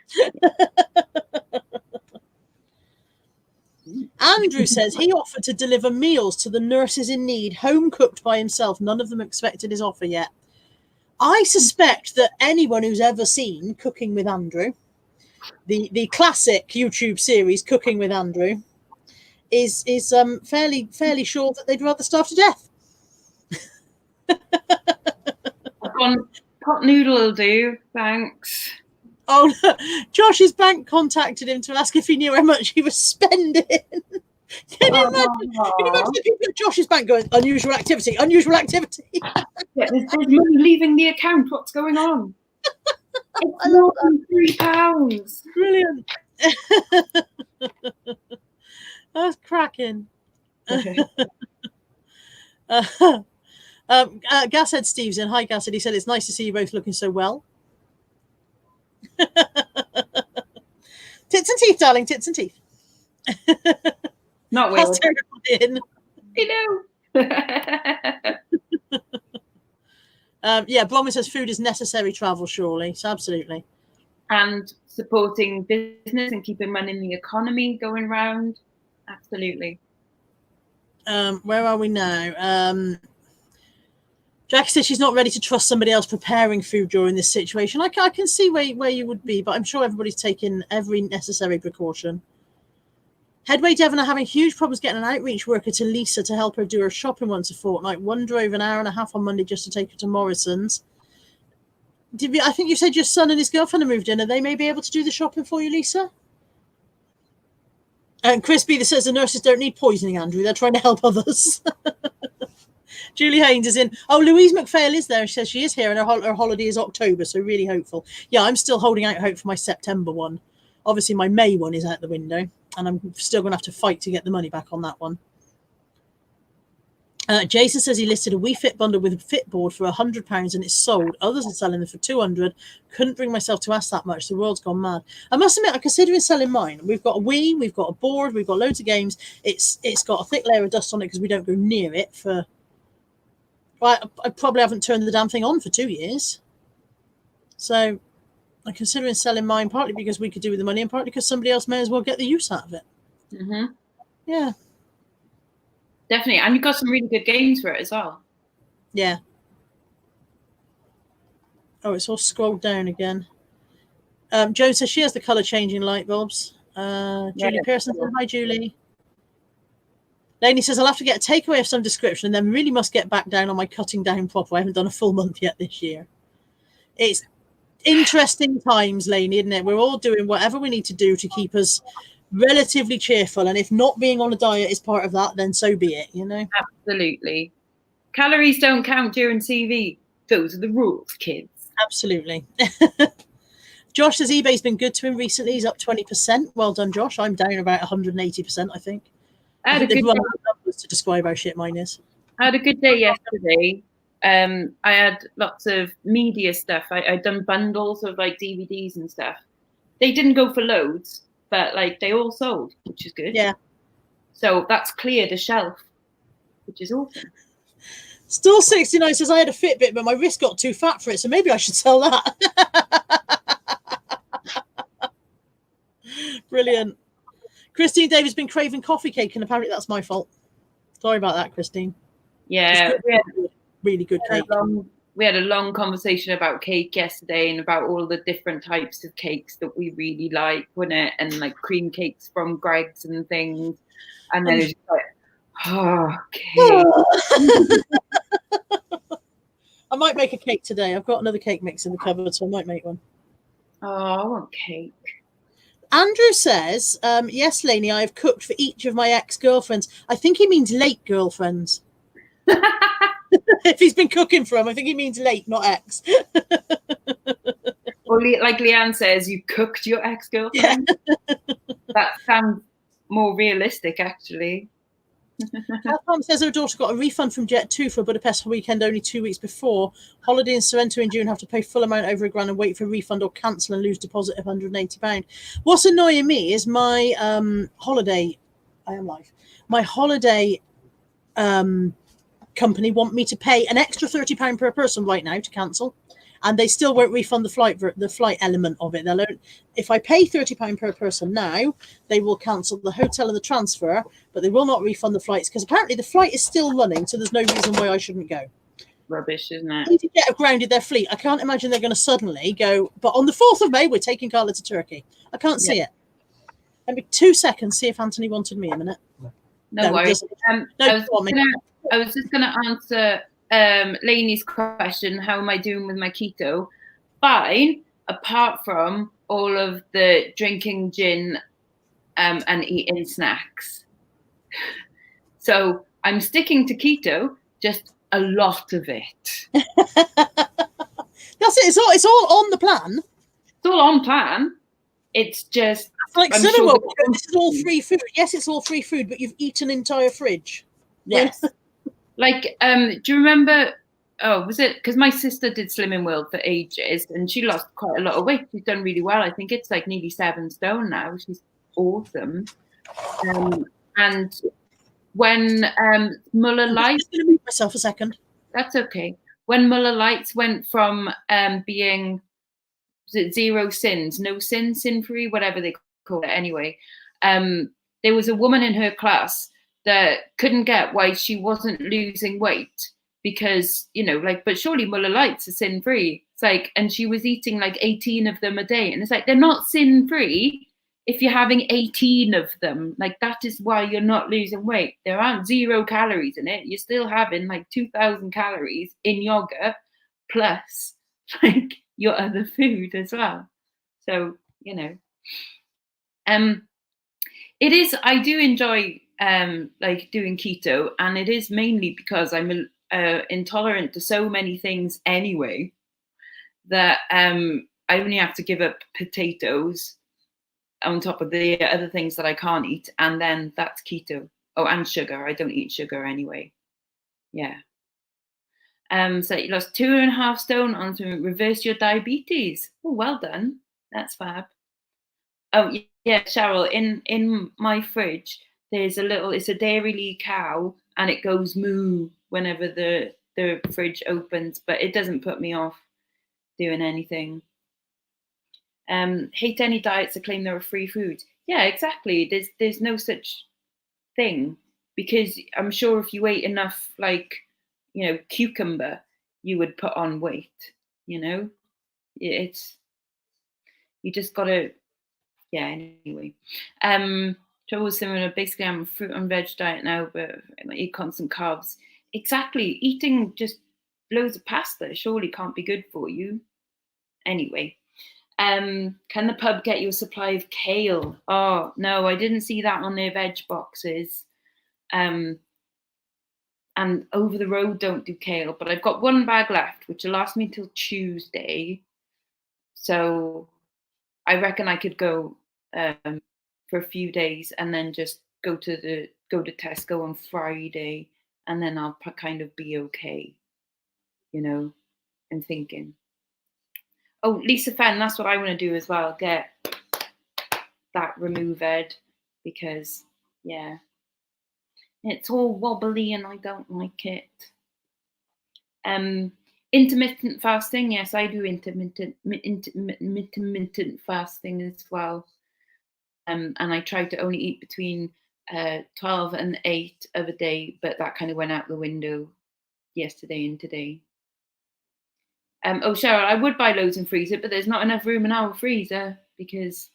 Andrew says he offered to deliver meals to the nurses in need, home cooked by himself. None of them accepted his offer yet. I suspect that anyone who's ever seen Cooking with Andrew, the classic YouTube series Cooking with Andrew, is fairly sure that they'd rather starve to death. Pot noodle will do, thanks. Oh, no. Josh's bank contacted him to ask if he knew how much he was spending. Can you imagine the people at Josh's bank going, unusual activity? Yeah, there's money leaving the account. What's going on? It's more than £3. Brilliant. That's cracking. Gashead Steve's in. Hi, Gashead. He said it's nice to see you both looking so well. Tits and teeth, darling. Tits and teeth. Not weird. I know. Yeah, Blommy says food is necessary travel, surely. So absolutely. And supporting business and keeping running the economy going round. Absolutely. Where are we now? Jackie says she's not ready to trust somebody else preparing food during this situation. I can see where you would be, but I'm sure everybody's taking every necessary precaution. Headway Devon are having huge problems getting an outreach worker to Lisa to help her do her shopping once a fortnight. One drove an hour and a half on Monday just to take her to Morrison's. I think you said your son and his girlfriend have moved in. Are they maybe able to do the shopping for you, Lisa? And Chris B says the nurses don't need poisoning, Andrew. They're trying to help others. Julie Haynes is in. Oh, Louise McPhail is there. She says she is here and her holiday is October, so really hopeful. Yeah, I'm still holding out hope for my September one. Obviously, my May one is out the window, and I'm still going to have to fight to get the money back on that one. Jason says he listed a Wii Fit bundle with a fit board for £100 and it's sold. Others are selling them for £200. Couldn't bring myself to ask that much. The world's gone mad. I must admit, I'm considering selling mine. We've got a Wii, we've got a board, we've got loads of games. It's got a thick layer of dust on it because we don't go near it for... I probably haven't turned the damn thing on for 2 years. So I'm considering selling mine, partly because we could do with the money and partly because somebody else may as well get the use out of it. Mm-hmm. Yeah. Definitely. And you've got some really good games for it as well. Yeah. Oh, it's all scrolled down again. Joan says she has the colour changing light bulbs. Julie Pearson says, hi, Julie. Lainey says, I'll have to get a takeaway of some description and then really must get back down on my cutting down proper. I haven't done a full month yet this year. It's interesting times, Lainey, isn't it? We're all doing whatever we need to do to keep us relatively cheerful. And if not being on a diet is part of that, then so be it, you know? Absolutely. Calories don't count during TV. Those are the rules, kids. Absolutely. Josh says eBay's been good to him recently. He's up 20%. Well done, Josh. I'm down about 180%, I think. I had a good day. Numbers to describe how shit mine is. I had a good day yesterday. I had lots of media stuff. I'd done bundles of like DVDs and stuff. They didn't go for loads, but like they all sold, which is good. Yeah. So that's cleared a shelf, which is awesome. Still 69 says I had a Fitbit, but my wrist got too fat for it, so maybe I should sell that. Brilliant. Christine David's been craving coffee cake, and apparently that's my fault. Sorry about that, Christine. Yeah, really good cake. we had a long conversation about cake yesterday and about all the different types of cakes that we really like, wasn't it? And like cream cakes from Greg's and things. And then it's like, oh, cake. I might make a cake today. I've got another cake mix in the cupboard, so I might make one. Oh, I want cake. Andrew says, yes, Lainey, I have cooked for each of my ex-girlfriends. I think he means late girlfriends. If he's been cooking for them, I think he means late, not ex. Or like Leanne says, you cooked your ex-girlfriend. Yeah. That sounds more realistic, actually. Catherine says her daughter got a refund from Jet2 for a Budapest weekend only 2 weeks before. Holiday in Sorrento in June have to pay full amount over £1,000 and wait for a refund or cancel and lose deposit of £180. What's annoying me is my holiday. I am live. My holiday company want me to pay an extra £30 per person right now to cancel, and they still won't refund the flight element of it. They'll if I pay £30 per person now, they will cancel the hotel and the transfer, but they will not refund the flights because apparently the flight is still running, so there's no reason why I shouldn't go. Rubbish, isn't it? They need to get grounded their fleet. I can't imagine they're going to suddenly go, but on the 4th of May, we're taking Carla to Turkey. I can't see it. Let me 2 seconds, see if Anthony wanted me a minute. No worries. I was just going to answer Lainey's question, how am I doing with my keto? Fine, apart from all of the drinking gin and eating snacks. So I'm sticking to keto, just a lot of it. That's it. It's all on the plan. It's all on plan. It's just like Cinnamon. This is all free food. Yes, it's all free food, but you've eaten an entire fridge. Yes. Like, do you remember? Oh, was it because my sister did Slimming World for ages and she lost quite a lot of weight. She's done really well. I think it's like nearly 7 stone now. She's awesome. And when Muller Lights, I'm just going to mute myself a second. That's okay. When Muller Lights went from being zero sins, no sin, sin free, whatever they call it. Anyway, there was a woman in her class that couldn't get why she wasn't losing weight because, you know, like, but surely Muller Lights are sin free. It's like, and she was eating like 18 of them a day. And it's like, they're not sin free if you're having 18 of them. Like, that is why you're not losing weight. There aren't 0 calories in it. You're still having like 2,000 calories in yogurt plus like your other food as well. So, you know, it is, I do enjoy like doing keto, and it is mainly because I'm intolerant to so many things anyway that I only have to give up potatoes on top of the other things that I can't eat, and then that's keto. Oh, and sugar. I don't eat sugar anyway. Yeah. So you lost 2.5 stone on to reverse your diabetes. Oh, well done. That's fab. Oh yeah, Cheryl, in my fridge there's it's a dairy cow, and it goes moo whenever the fridge opens, but it doesn't put me off doing anything. Hate any diets that claim they're a free food. Yeah, exactly. There's no such thing, because I'm sure if you ate enough, like, you know, cucumber, you would put on weight. You know, it's, you just gotta. Yeah, anyway. Trouble similar. Basically, I'm a fruit and veg diet now, but I eat constant carbs. Exactly. Eating just loads of pasta surely can't be good for you. Anyway, can the pub get you a supply of kale? Oh, no, I didn't see that on their veg boxes. And Over the Road don't do kale, but I've got 1 bag left, which will last me till Tuesday. So I reckon I could go for a few days and then just go to Tesco on Friday, and then I'll kind of be okay, you know. I'm thinking. Oh, Lisa Fenn, that's what I want to do as well. Get that remove ed, because yeah, it's all wobbly and I don't like it. Intermittent fasting, yes, I do intermittent fasting as well. And I try to only eat between 12 and 8 of a day, but that kind of went out the window yesterday and today. Oh, Cheryl, I would buy loads and freeze it, but there's not enough room in our freezer because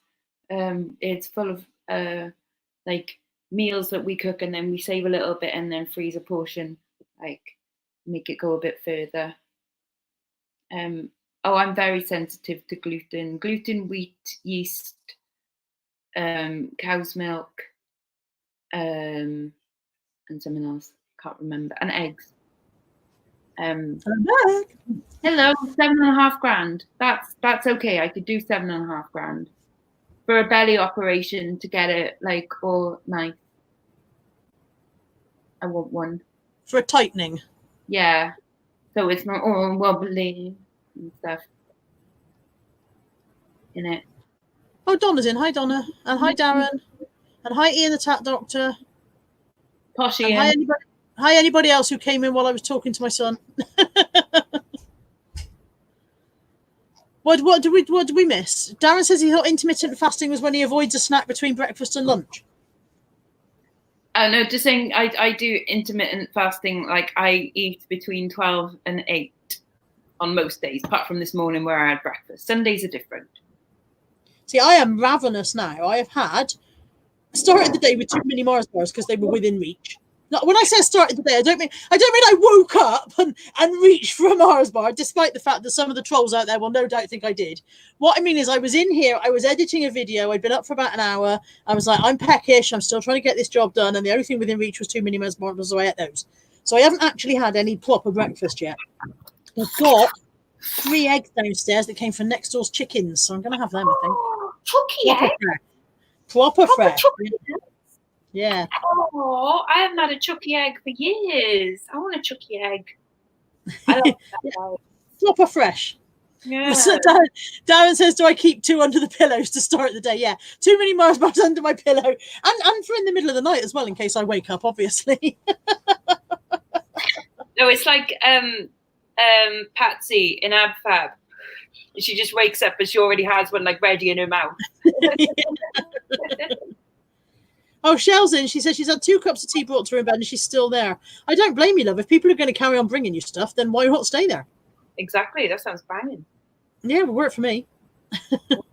it's full of like meals that we cook and then we save a little bit and then freeze a portion, like make it go a bit further. Oh, I'm very sensitive to gluten, wheat, yeast, cow's milk, and something else, can't remember, and eggs. Hello, $7.5 grand. That's okay. I could do $7.5 grand for a belly operation to get it like all nice. I want one for a tightening. Yeah, so it's not all wobbly and stuff in it. Oh, Donna's in. Hi, Donna, and hi, Darren, and hi, Ian the Tat Doctor. Posh and Ian. Hi, anybody else who came in while I was talking to my son. What did we miss? Darren says he thought intermittent fasting was when he avoids a snack between breakfast and lunch. No, just saying I do intermittent fasting. Like I eat between 12 and 8 on most days, apart from this morning where I had breakfast. Sundays are different. See, I am ravenous now. I started the day with 2 mini Mars bars because they were within reach. When I say started the day, I don't mean I woke up and reached for a Mars bar, despite the fact that some of the trolls out there will no doubt think I did. What I mean is I was in here, I was editing a video, I'd been up for about an hour, I was like, I'm peckish, I'm still trying to get this job done, and the only thing within reach was 2 mini Mars bars, so I ate those. So I haven't actually had any proper breakfast yet. I've got 3 eggs downstairs that came from next door's chickens, so I'm going to have them, I think. Chucky egg? Proper fresh. Yeah. Oh, I haven't had a Chucky egg for years. I want a Chucky egg. I love that. Proper fresh. Yeah. So Darren says, do I keep 2 under the pillows to start the day? Yeah. 2 mini Mars bars under my pillow. And for in the middle of the night as well, in case I wake up, obviously. No, it's like Patsy in Ab Fab. She just wakes up and she already has one like ready in her mouth. Oh, Shell's in. She says she's had 2 cups of tea brought to her in bed and she's still there. I don't blame you, love. If people are going to carry on bringing you stuff, then why not stay there? Exactly. That sounds banging. Yeah, it would work for me. Mm-hmm.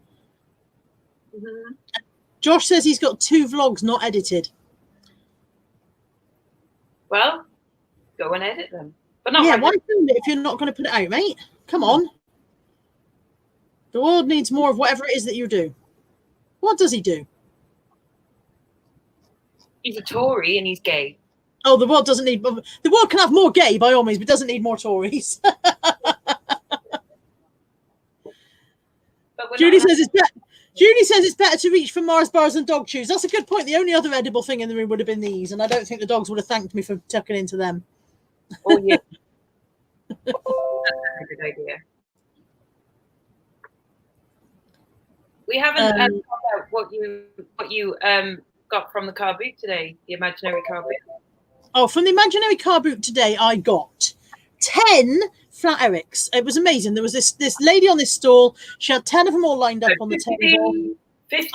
Josh says he's got 2 vlogs not edited. Well, go and edit them. But not why film it if you're not going to put it out, mate? Come on. The world needs more of whatever it is that you do. What does he do? He's a Tory and he's gay. Oh, the world doesn't need... The world can have more gay, by all means, but doesn't need more Tories. Judy says it's better to reach for Mars bars than dog chews. That's a good point. The only other edible thing in the room would have been these, and I don't think the dogs would have thanked me for tucking into them. Oh, yeah. That's a good idea. We haven't found out what you got from the car boot today, the imaginary car boot. Oh, from the imaginary car boot today, I got 10 flat Erics. It was amazing. There was this lady on this stall. She had 10 of them all lined up on the table. 50.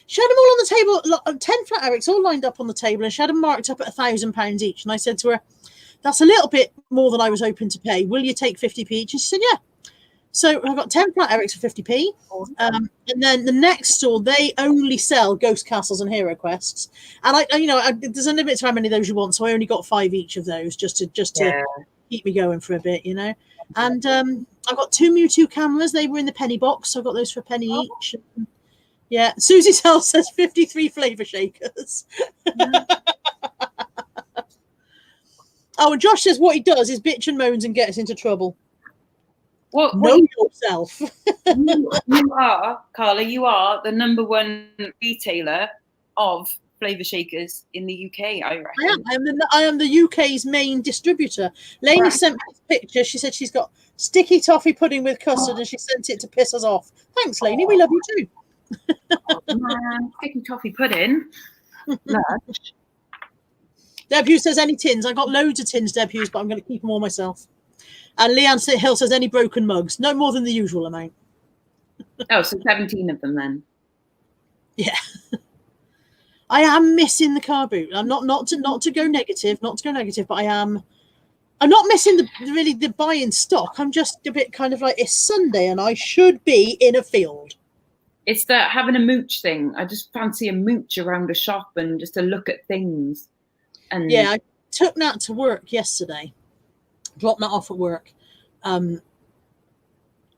She had them all on the table, 10 flat Erics all lined up on the table, and she had them marked up at £1,000 each. And I said to her, that's a little bit more than I was hoping to pay. Will you take 50p each? And she said, yeah. So I got 10 flat Erics for 50p. And then the next store, they only sell Ghost Castles and Hero Quests. And there's a limit to how many of those you want. So I only got 5 each of those just to keep me going for a bit, you know. And I got 2 Mewtwo cameras. They were in the penny box. So I got those for a penny each. Yeah. Susie's house says 53 flavor shakers. Oh, and Josh says what he does is bitch and moans and gets into trouble. Know yourself. you are, Carla, you are the #1 retailer of flavour shakers in the UK, I reckon. I am the UK's main distributor. Lainey sent me this picture. She said she's got sticky toffee pudding with custard and she sent it to piss us off. Thanks, Lainey. We love you too. Oh, man. Sticky toffee pudding. Lush. Deb Hughes says any tins. I got loads of tins, Deb Hughes, but I'm going to keep them all myself. And Leanne Hill says any broken mugs. No more than the usual amount. Oh, so 17 of them then. Yeah. I am missing the car boot. I'm not to go negative, but I am I'm not missing the buy-in stock. I'm just a bit kind of like, it's Sunday and I should be in a field. It's that having a mooch thing. I just fancy a mooch around a shop and just to look at things. And yeah, I took Nat to work yesterday. Dropped Nat off at work.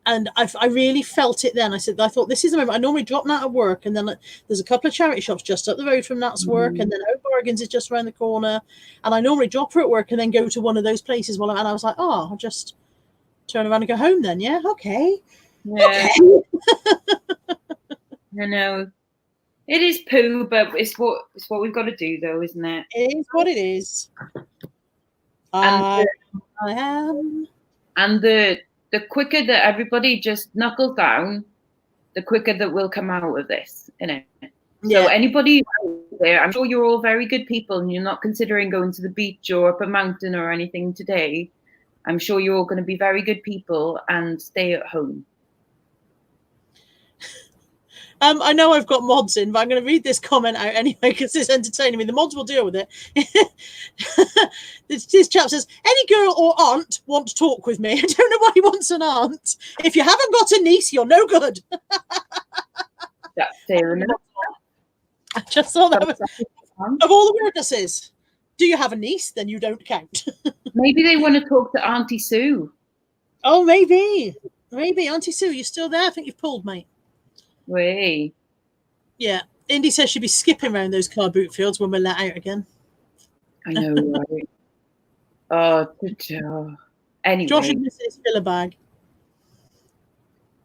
And I really felt it then. I thought, this is the moment. I normally drop Nat at work, and then there's a couple of charity shops just up the road from Nat's work, and then O'Bargains is just around the corner. And I normally drop her at work and then go to one of those places. And I was like, oh, I'll just turn around and go home then. Yeah, okay. Yeah. Okay. I know. It is poo, but it's what we've got to do, though, isn't it? It is what it is. I am. And the quicker that everybody just knuckles down, the quicker that we'll come out of this, innit? Yeah. So anybody out there, I'm sure you're all very good people and you're not considering going to the beach or up a mountain or anything today. I'm sure you're all going to be very good people and stay at home. I know I've got mods in, but I'm going to read this comment out anyway because it's entertaining me. The mods will deal with it. This chap says, any girl or aunt want to talk with me? I don't know why he wants an aunt. If you haven't got a niece, you're no good. That's fair enough. I just thought that was, of all the weirdnesses, do you have a niece? Then you don't count. Maybe they want to talk to Auntie Sue. Oh, maybe. Maybe. Auntie Sue, you still there? I think you've pulled, mate. Way. Yeah. Indy says she'd be skipping around those car boot fields when we're let out again. I know, right? Oh, anyway. Josh admits his filler bag.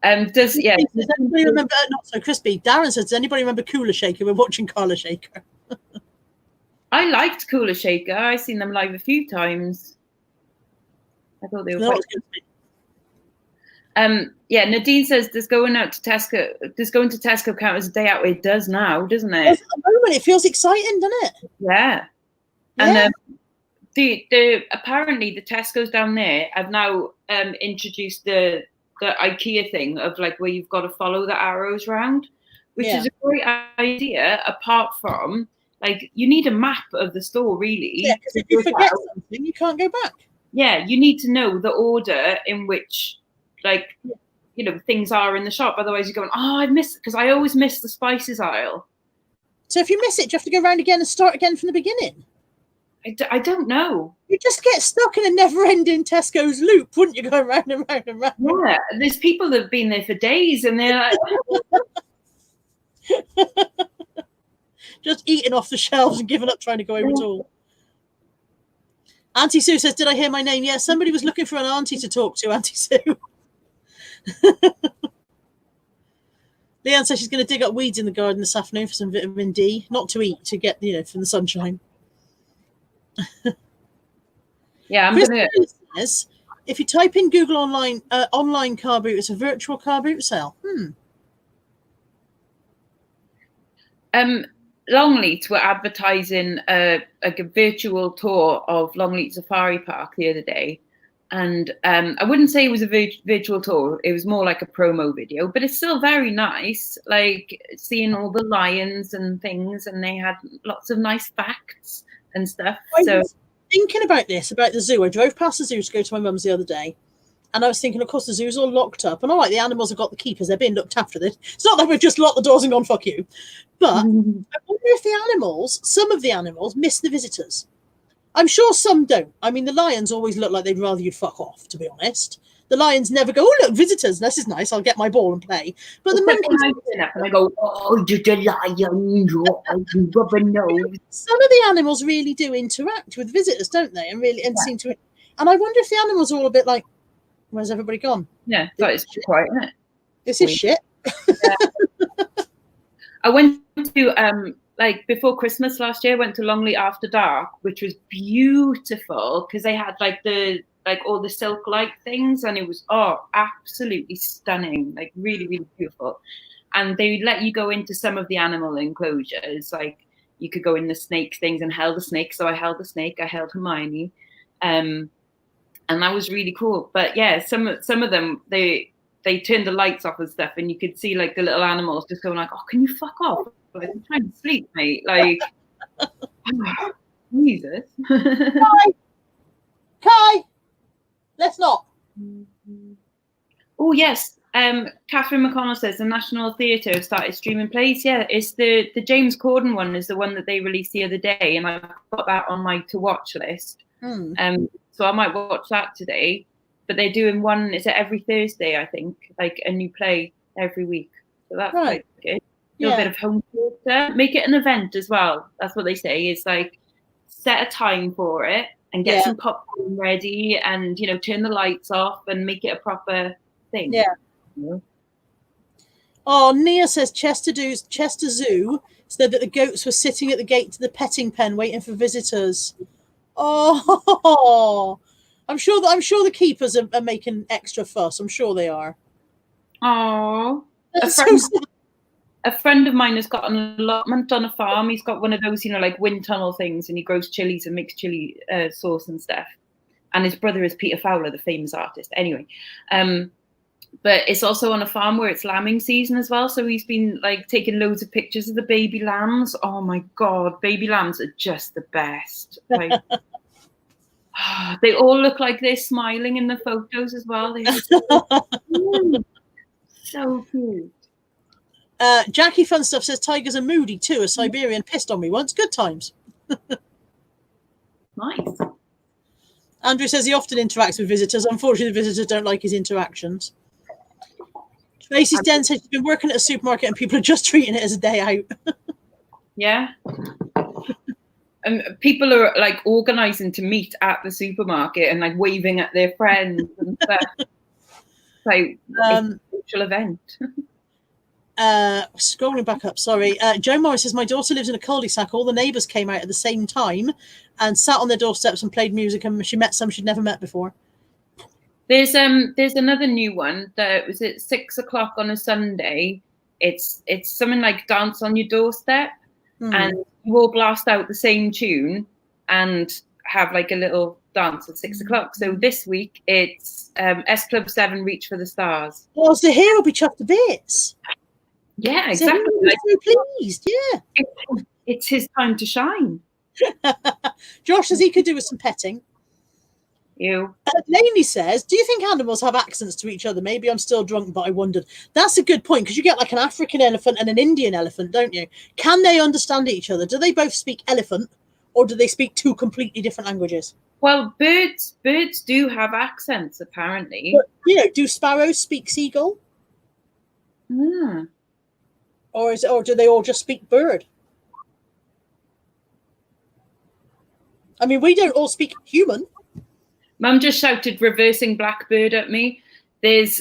Does anybody remember? Not so crispy. Darren says, does anybody remember Cooler Shaker? We're watching Carla Shaker. I liked Cooler Shaker. I've seen them live a few times. I thought they were quite good. Yeah, Nadine says, does going to Tesco count as a day out? It does now, doesn't it? At the moment, it feels exciting, doesn't it? Yeah. And the apparently the Tesco's down there have now introduced the IKEA thing of like where you've got to follow the arrows round, which is a great idea. Apart from like you need a map of the store, really. Yeah, because if you forget something, you can't go back. Yeah, you need to know the order in which. Like, you know, things are in the shop. Otherwise, you're going, oh, I missed because I always miss the spices aisle. So if you miss it, do you have to go around again and start again from the beginning? I don't know. You just get stuck in a never-ending Tesco's loop, wouldn't you? Go round and round and round. Yeah, there's people that have been there for days, and they're like, just eating off the shelves and giving up trying to go over it all. Auntie Sue says, "Did I hear my name?" Yes, somebody was looking for an auntie to talk to. Auntie Sue. Leanne says she's going to dig up weeds in the garden this afternoon for some vitamin D, not to eat, to get from the sunshine. Yeah, I'm going to. Says if you type in Google online car boot, it's a virtual car boot sale. Longleat were advertising a virtual tour of Longleat Safari Park the other day. And I wouldn't say it was a virtual tour. It was more like a promo video, but it's still very nice, like seeing all the lions and things. And they had lots of nice facts and stuff. I was thinking about this, about the zoo. I drove past the zoo to go to my mum's the other day. And I was thinking, of course, the zoo's all locked up. And all right, the animals have got the key because they're being looked after. It's not like we've just locked the doors and gone, fuck you. But I wonder if some of the animals, miss the visitors. I'm sure some don't. I mean, the lions always look like they'd rather you fuck off, to be honest. The lions never go, oh, look, visitors. This is nice. I'll get my ball and play. But the monkeys... And I go, oh, you're the lion. You rubber nose. Some of the animals really do interact with visitors, don't they? And seem to... And I wonder if the animals are all a bit like, where's everybody gone? Yeah, that is quiet, isn't it? This is shit. Yeah. I went to... like before Christmas last year, went to Longleat After Dark, which was beautiful because they had all the silk light things, and it was absolutely stunning, like really, really beautiful. And they let you go into some of the animal enclosures, like you could go in the snake things and held a snake. So I held the snake, I held Hermione, and that was really cool. But yeah, some of them they turned the lights off and stuff, and you could see like the little animals just going like, "Oh, can you fuck off? I'm trying to sleep, mate." Like, Jesus. Kai! Oh yes, Catherine McConnell says the National Theatre have started streaming plays. Yeah, it's the James Corden one is the one that they released the other day, and I've got that on my to watch list. So I might watch that today. But they're doing one. Is it every Thursday? I think like a new play every week. So that's quite good. Do a bit of home theatre. Make it an event as well. That's what they say. Is like set a time for it and get some popcorn ready, and turn the lights off and make it a proper thing. Yeah. Oh, Nia says Chester Zoo said that the goats were sitting at the gate to the petting pen waiting for visitors. Oh, I'm sure the keepers are making extra fuss. I'm sure they are. Oh, a friend of mine has got an allotment on a farm. He's got one of those, like wind tunnel things, and he grows chilies and makes chili sauce and stuff. And his brother is Peter Fowler, the famous artist. Anyway, but it's also on a farm where it's lambing season as well. So he's been like taking loads of pictures of the baby lambs. Oh my God, baby lambs are just the best. Like, they all look like they're smiling in the photos as well. They're so cute. Jackie Fun Stuff says tigers are moody too. A Siberian pissed on me once. Good times. Nice. Andrew says he often interacts with visitors. Unfortunately, the visitors don't like his interactions. Tracy's Den says she's been working at a supermarket and people are just treating it as a day out. Yeah. And people are like organising to meet at the supermarket and like waving at their friends and stuff. Like a social event. Scrolling back up, sorry. Joe Morris says my daughter lives in a cul-de-sac. All the neighbours came out at the same time and sat on their doorsteps and played music, and she met some she'd never met before. There's another new one that was at 6 o'clock on a Sunday. It's something like Dance on Your Doorstep, and you all blast out the same tune and have like a little dance at 6 o'clock. So this week it's S Club 7 Reach for the Stars. Oh, so here will be chuffed to bits. Yeah, exactly. So pleased, yeah. It's his time to shine. Josh says he could do with some petting. You. Lainey says, do you think animals have accents to each other? Maybe I'm still drunk, but I wondered. That's a good point, because you get like an African elephant and an Indian elephant, don't you? Can they understand each other? Do they both speak elephant, or do they speak two completely different languages? Well, birds do have accents, apparently. But, do sparrows speak seagull? Or do they all just speak bird? I mean, we don't all speak human. Mum just shouted reversing blackbird at me. Because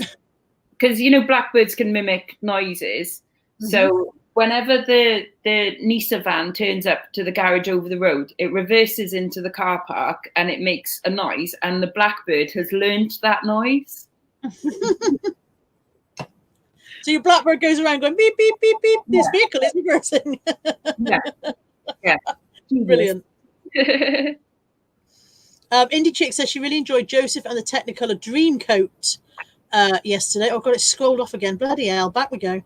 blackbirds can mimic noises. So whenever the Nisa van turns up to the garage over the road, it reverses into the car park and it makes a noise, and the blackbird has learned that noise. So your blackbird goes around going beep beep beep beep. This vehicle is reversing. Yeah. Brilliant. Indie Chick says she really enjoyed Joseph and the Technicolor Dreamcoat yesterday. Oh god, it's scrolled off again. Bloody hell, back we go.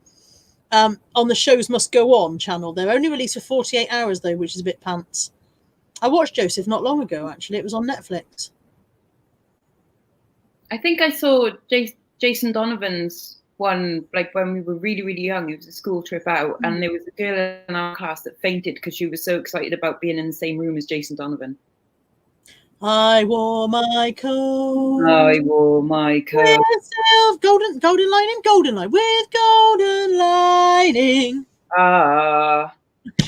On the Shows Must Go On channel. They're only released for 48 hours though, which is a bit pants. I watched Joseph not long ago, actually. It was on Netflix. I think I saw Jason Donovan's one, like when we were really, really young. It was a school trip out, and there was a girl in our class that fainted because she was so excited about being in the same room as Jason Donovan. I wore my coat. With golden lining with golden lining.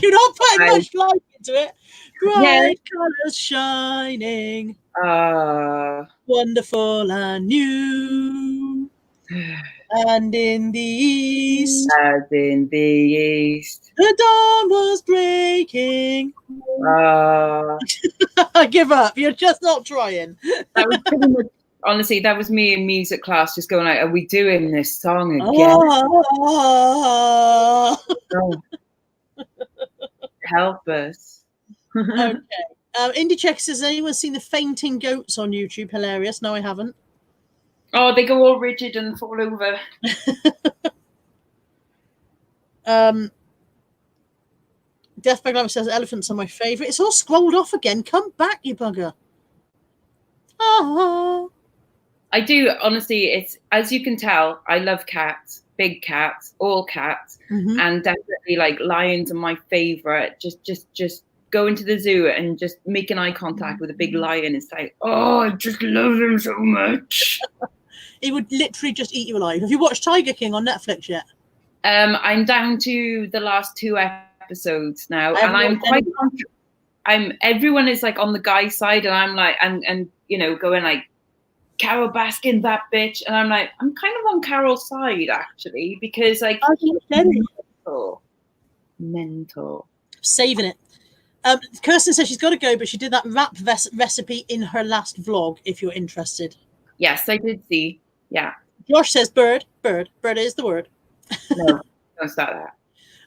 You're not putting much light into it. Bright colours shining. Wonderful and new. And in the east. As in the east. The dawn was breaking. I give up. You're just not trying. That was pretty much, honestly, that was me in music class just going like, are we doing this song again? Oh. Help us. Okay. Indie Check says, has anyone seen the fainting goats on YouTube? Hilarious. No, I haven't. Oh, they go all rigid and fall over. Deathbag Lamb says elephants are my favourite. It's all scrolled off again. Come back, you bugger. I do, honestly. It's, as you can tell, I love cats, big cats, all cats, and definitely like lions are my favorite. Just going to the zoo and just making eye contact with a big lion. It's like, oh, I just love him so much. He would literally just eat you alive. Have you watched Tiger King on Netflix yet? I'm down to the last 2 episodes now, and I'm quite. Everyone is like on the guy side, and I'm like, and you know, going like, Carol Baskin, that bitch, and I'm like, I'm kind of on Carol's side actually, because like, mental. Saving it. Kirsten says she's got to go, but she did that wrap recipe in her last vlog. If you're interested. Yes, I did see. Yeah. Josh says bird is the word. No, don't start that.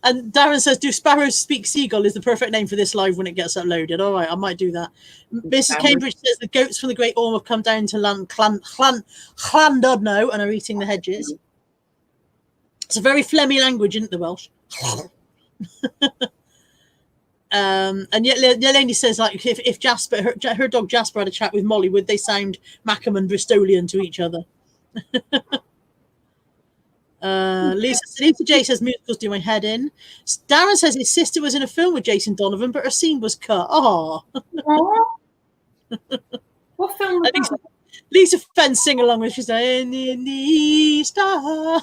And Darren says, do sparrows speak seagull is the perfect name for this live when it gets uploaded. All right, I might do that. Mrs. Cambridge says the goats from the Great Orme have come down to land Llandudno and are eating the hedges. It's a very phlegmy language, isn't it, the Welsh? And yet Yeleni says, like, if Jasper, her dog Jasper had a chat with Molly, would they sound Mackham and Bristolian to each other? Lisa J says musicals do my head in. Darren says his sister was in a film with Jason Donovan, but her scene was cut. Oh, what film was that? Lisa Fenn sing along with, she's like, in the star.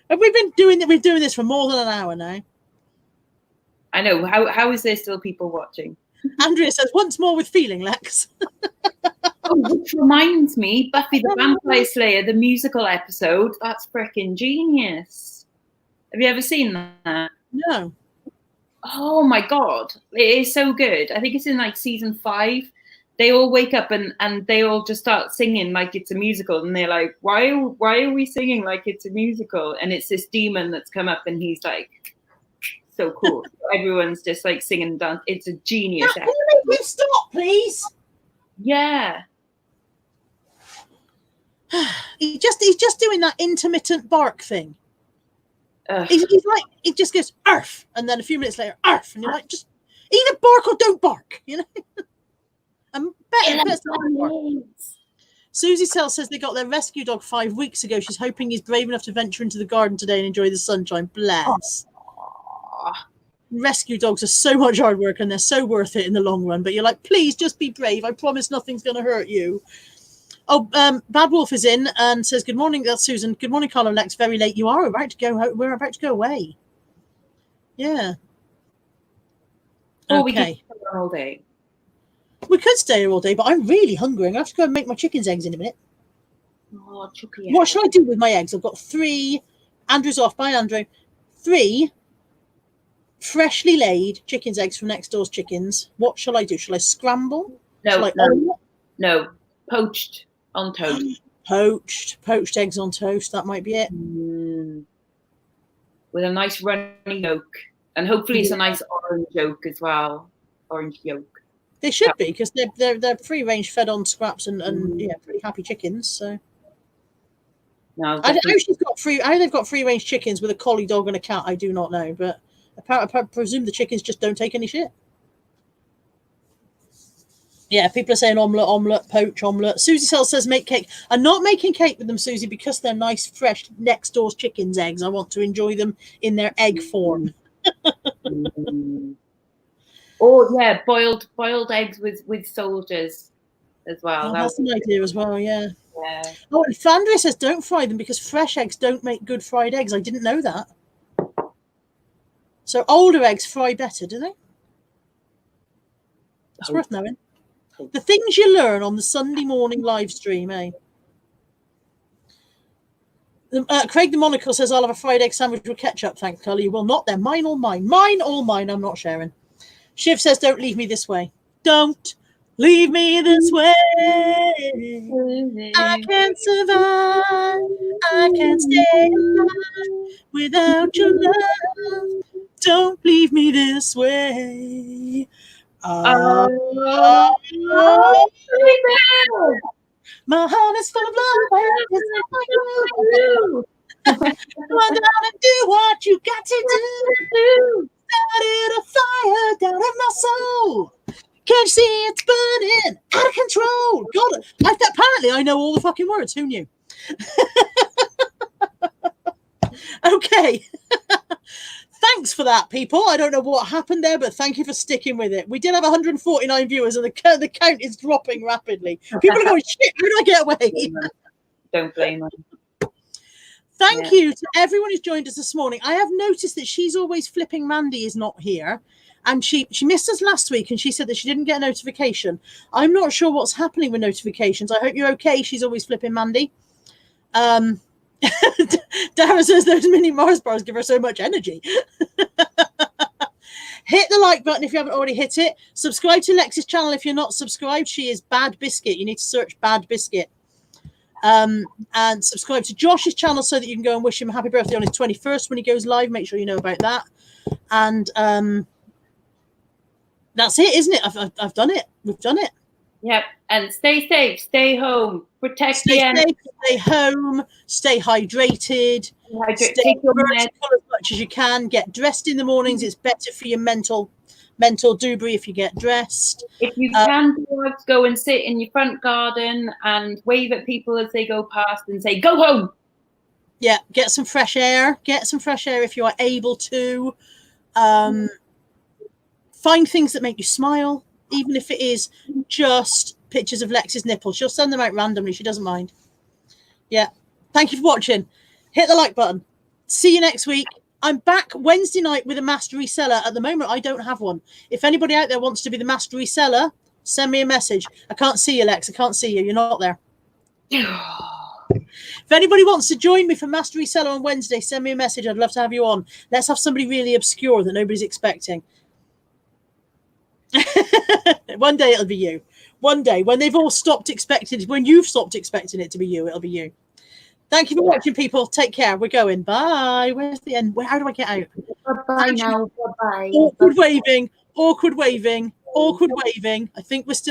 And we've been doing it. We're doing this for more than an hour now. I know. How is there still people watching? Andrea says, once more with feeling, Lex. Oh, which reminds me, Buffy the Vampire Slayer, the musical episode. That's freaking genius. Have you ever seen that? No. Oh my God. It is so good. I think it's in like season 5. They all wake up and they all just start singing like it's a musical. And they're like, why are we singing like it's a musical? And it's this demon that's come up and he's like, so cool. Everyone's just like singing and dance. It's a genius. Can you make me stop, please? Yeah. He's just doing that intermittent bark thing. He's like, he just goes arf, and then a few minutes later arf, and you're like, just either bark or don't bark, you know. And better. Susie Sell says they got their rescue dog 5 weeks ago. She's hoping he's brave enough to venture into the garden today and enjoy the sunshine. Bless. Rescue dogs are so much hard work and they're so worth it in the long run, but you're like, please just be brave. I promise nothing's going to hurt you. Oh, Bad Wolf is in and says, good morning. That's Susan. Good morning, Carl and Lex. Very late. You are about to go. We're about to go away. Yeah. Or okay. We could stay all day. We could stay here all day, but I'm really hungry. I'm going to have to go and make my chicken's eggs in a minute. Oh, what should I do with my eggs? I've got 3. Andrew's off. Bye, Andrew. 3 freshly laid chicken's eggs from next door's chickens. What shall I do? Shall I scramble? No. Poached on toast. Poached eggs on toast. That might be it. With a nice runny yolk, and hopefully it's a nice orange yolk as well. Orange yolk. They should be, because they're free range, fed on scraps, and yeah, pretty happy chickens. So. No, how they've got free range chickens with a collie dog and a cat, I do not know, but I presume the chickens just don't take any shit. Yeah, people are saying omelette, poach, omelette. Susie Sell says make cake. I'm not making cake with them, Susie, because they're nice, fresh, next door's chickens' eggs. I want to enjoy them in their egg form. Oh yeah, boiled eggs with soldiers as well. Oh, that's an idea as well, yeah. Yeah. Oh, and Flandria says don't fry them because fresh eggs don't make good fried eggs. I didn't know that. So older eggs fry better, do they? It's worth knowing. The things you learn on the Sunday morning live stream, eh? Craig the Monocle says, I'll have a fried egg sandwich with ketchup, thanks, Carly. You will not then. Mine, all mine. Mine, all mine. I'm not sharing. Shiv says, don't leave me this way. Don't leave me this way. I can't survive. I can't stay alive without your love. Don't leave me this way. My heart is full of love. Come on down and do what you got to do. Started a fire down in my soul. Can't you see it's burning out of control? God, apparently I know all the fucking words. Who knew? Okay. Thanks for that, people. I don't know what happened there, but thank you for sticking with it. We did have 149 viewers, and the count is dropping rapidly. People are going, shit, how did I get away? Don't blame them. Thank you to everyone who's joined us this morning. I have noticed that she's always flipping. Mandy is not here. And she missed us last week, and she said that she didn't get a notification. I'm not sure what's happening with notifications. I hope you're okay. She's always flipping, Mandy. Dara says those mini Mars bars give her so much energy. Hit the like button if you haven't already hit it. Subscribe to Lex's channel if you're not subscribed. She is Bad Biscuit. You need to search Bad Biscuit. And subscribe to Josh's channel so that you can go and wish him a happy birthday on his 21st when he goes live. Make sure you know about that. And that's it, isn't it? I've done it. We've done it. Yep. And stay safe, stay home, protect Stay the safe, stay home, stay hydrated, stay take your meds. as much as you can. Get dressed in the mornings. It's better for your mental doobry if you get dressed. If you can, go and sit in your front garden and wave at people as they go past and say, "Go home." Yeah, get some fresh air. Get some fresh air if you are able to. Find things that make you smile, even if it is just pictures of Lex's nipples. She'll send them out randomly. She doesn't mind. Yeah. Thank you for watching. Hit the like button. See you next week. I'm back Wednesday night with a master reseller. At the moment, I don't have one. If anybody out there wants to be the master reseller, send me a message. I can't see you, Lex. I can't see you. You're not there. If anybody wants to join me for master reseller on Wednesday, send me a message. I'd love to have you on. Let's have somebody really obscure that nobody's expecting. One day it'll be you. One day when they've all stopped expecting, when you've stopped expecting it to be you, it'll be you. Thank you for watching, people. Take care. We're going. Bye. Where's the end? How do I get out? Bye now. Bye. Awkward waving. Awkward waving. Awkward waving. I think we're still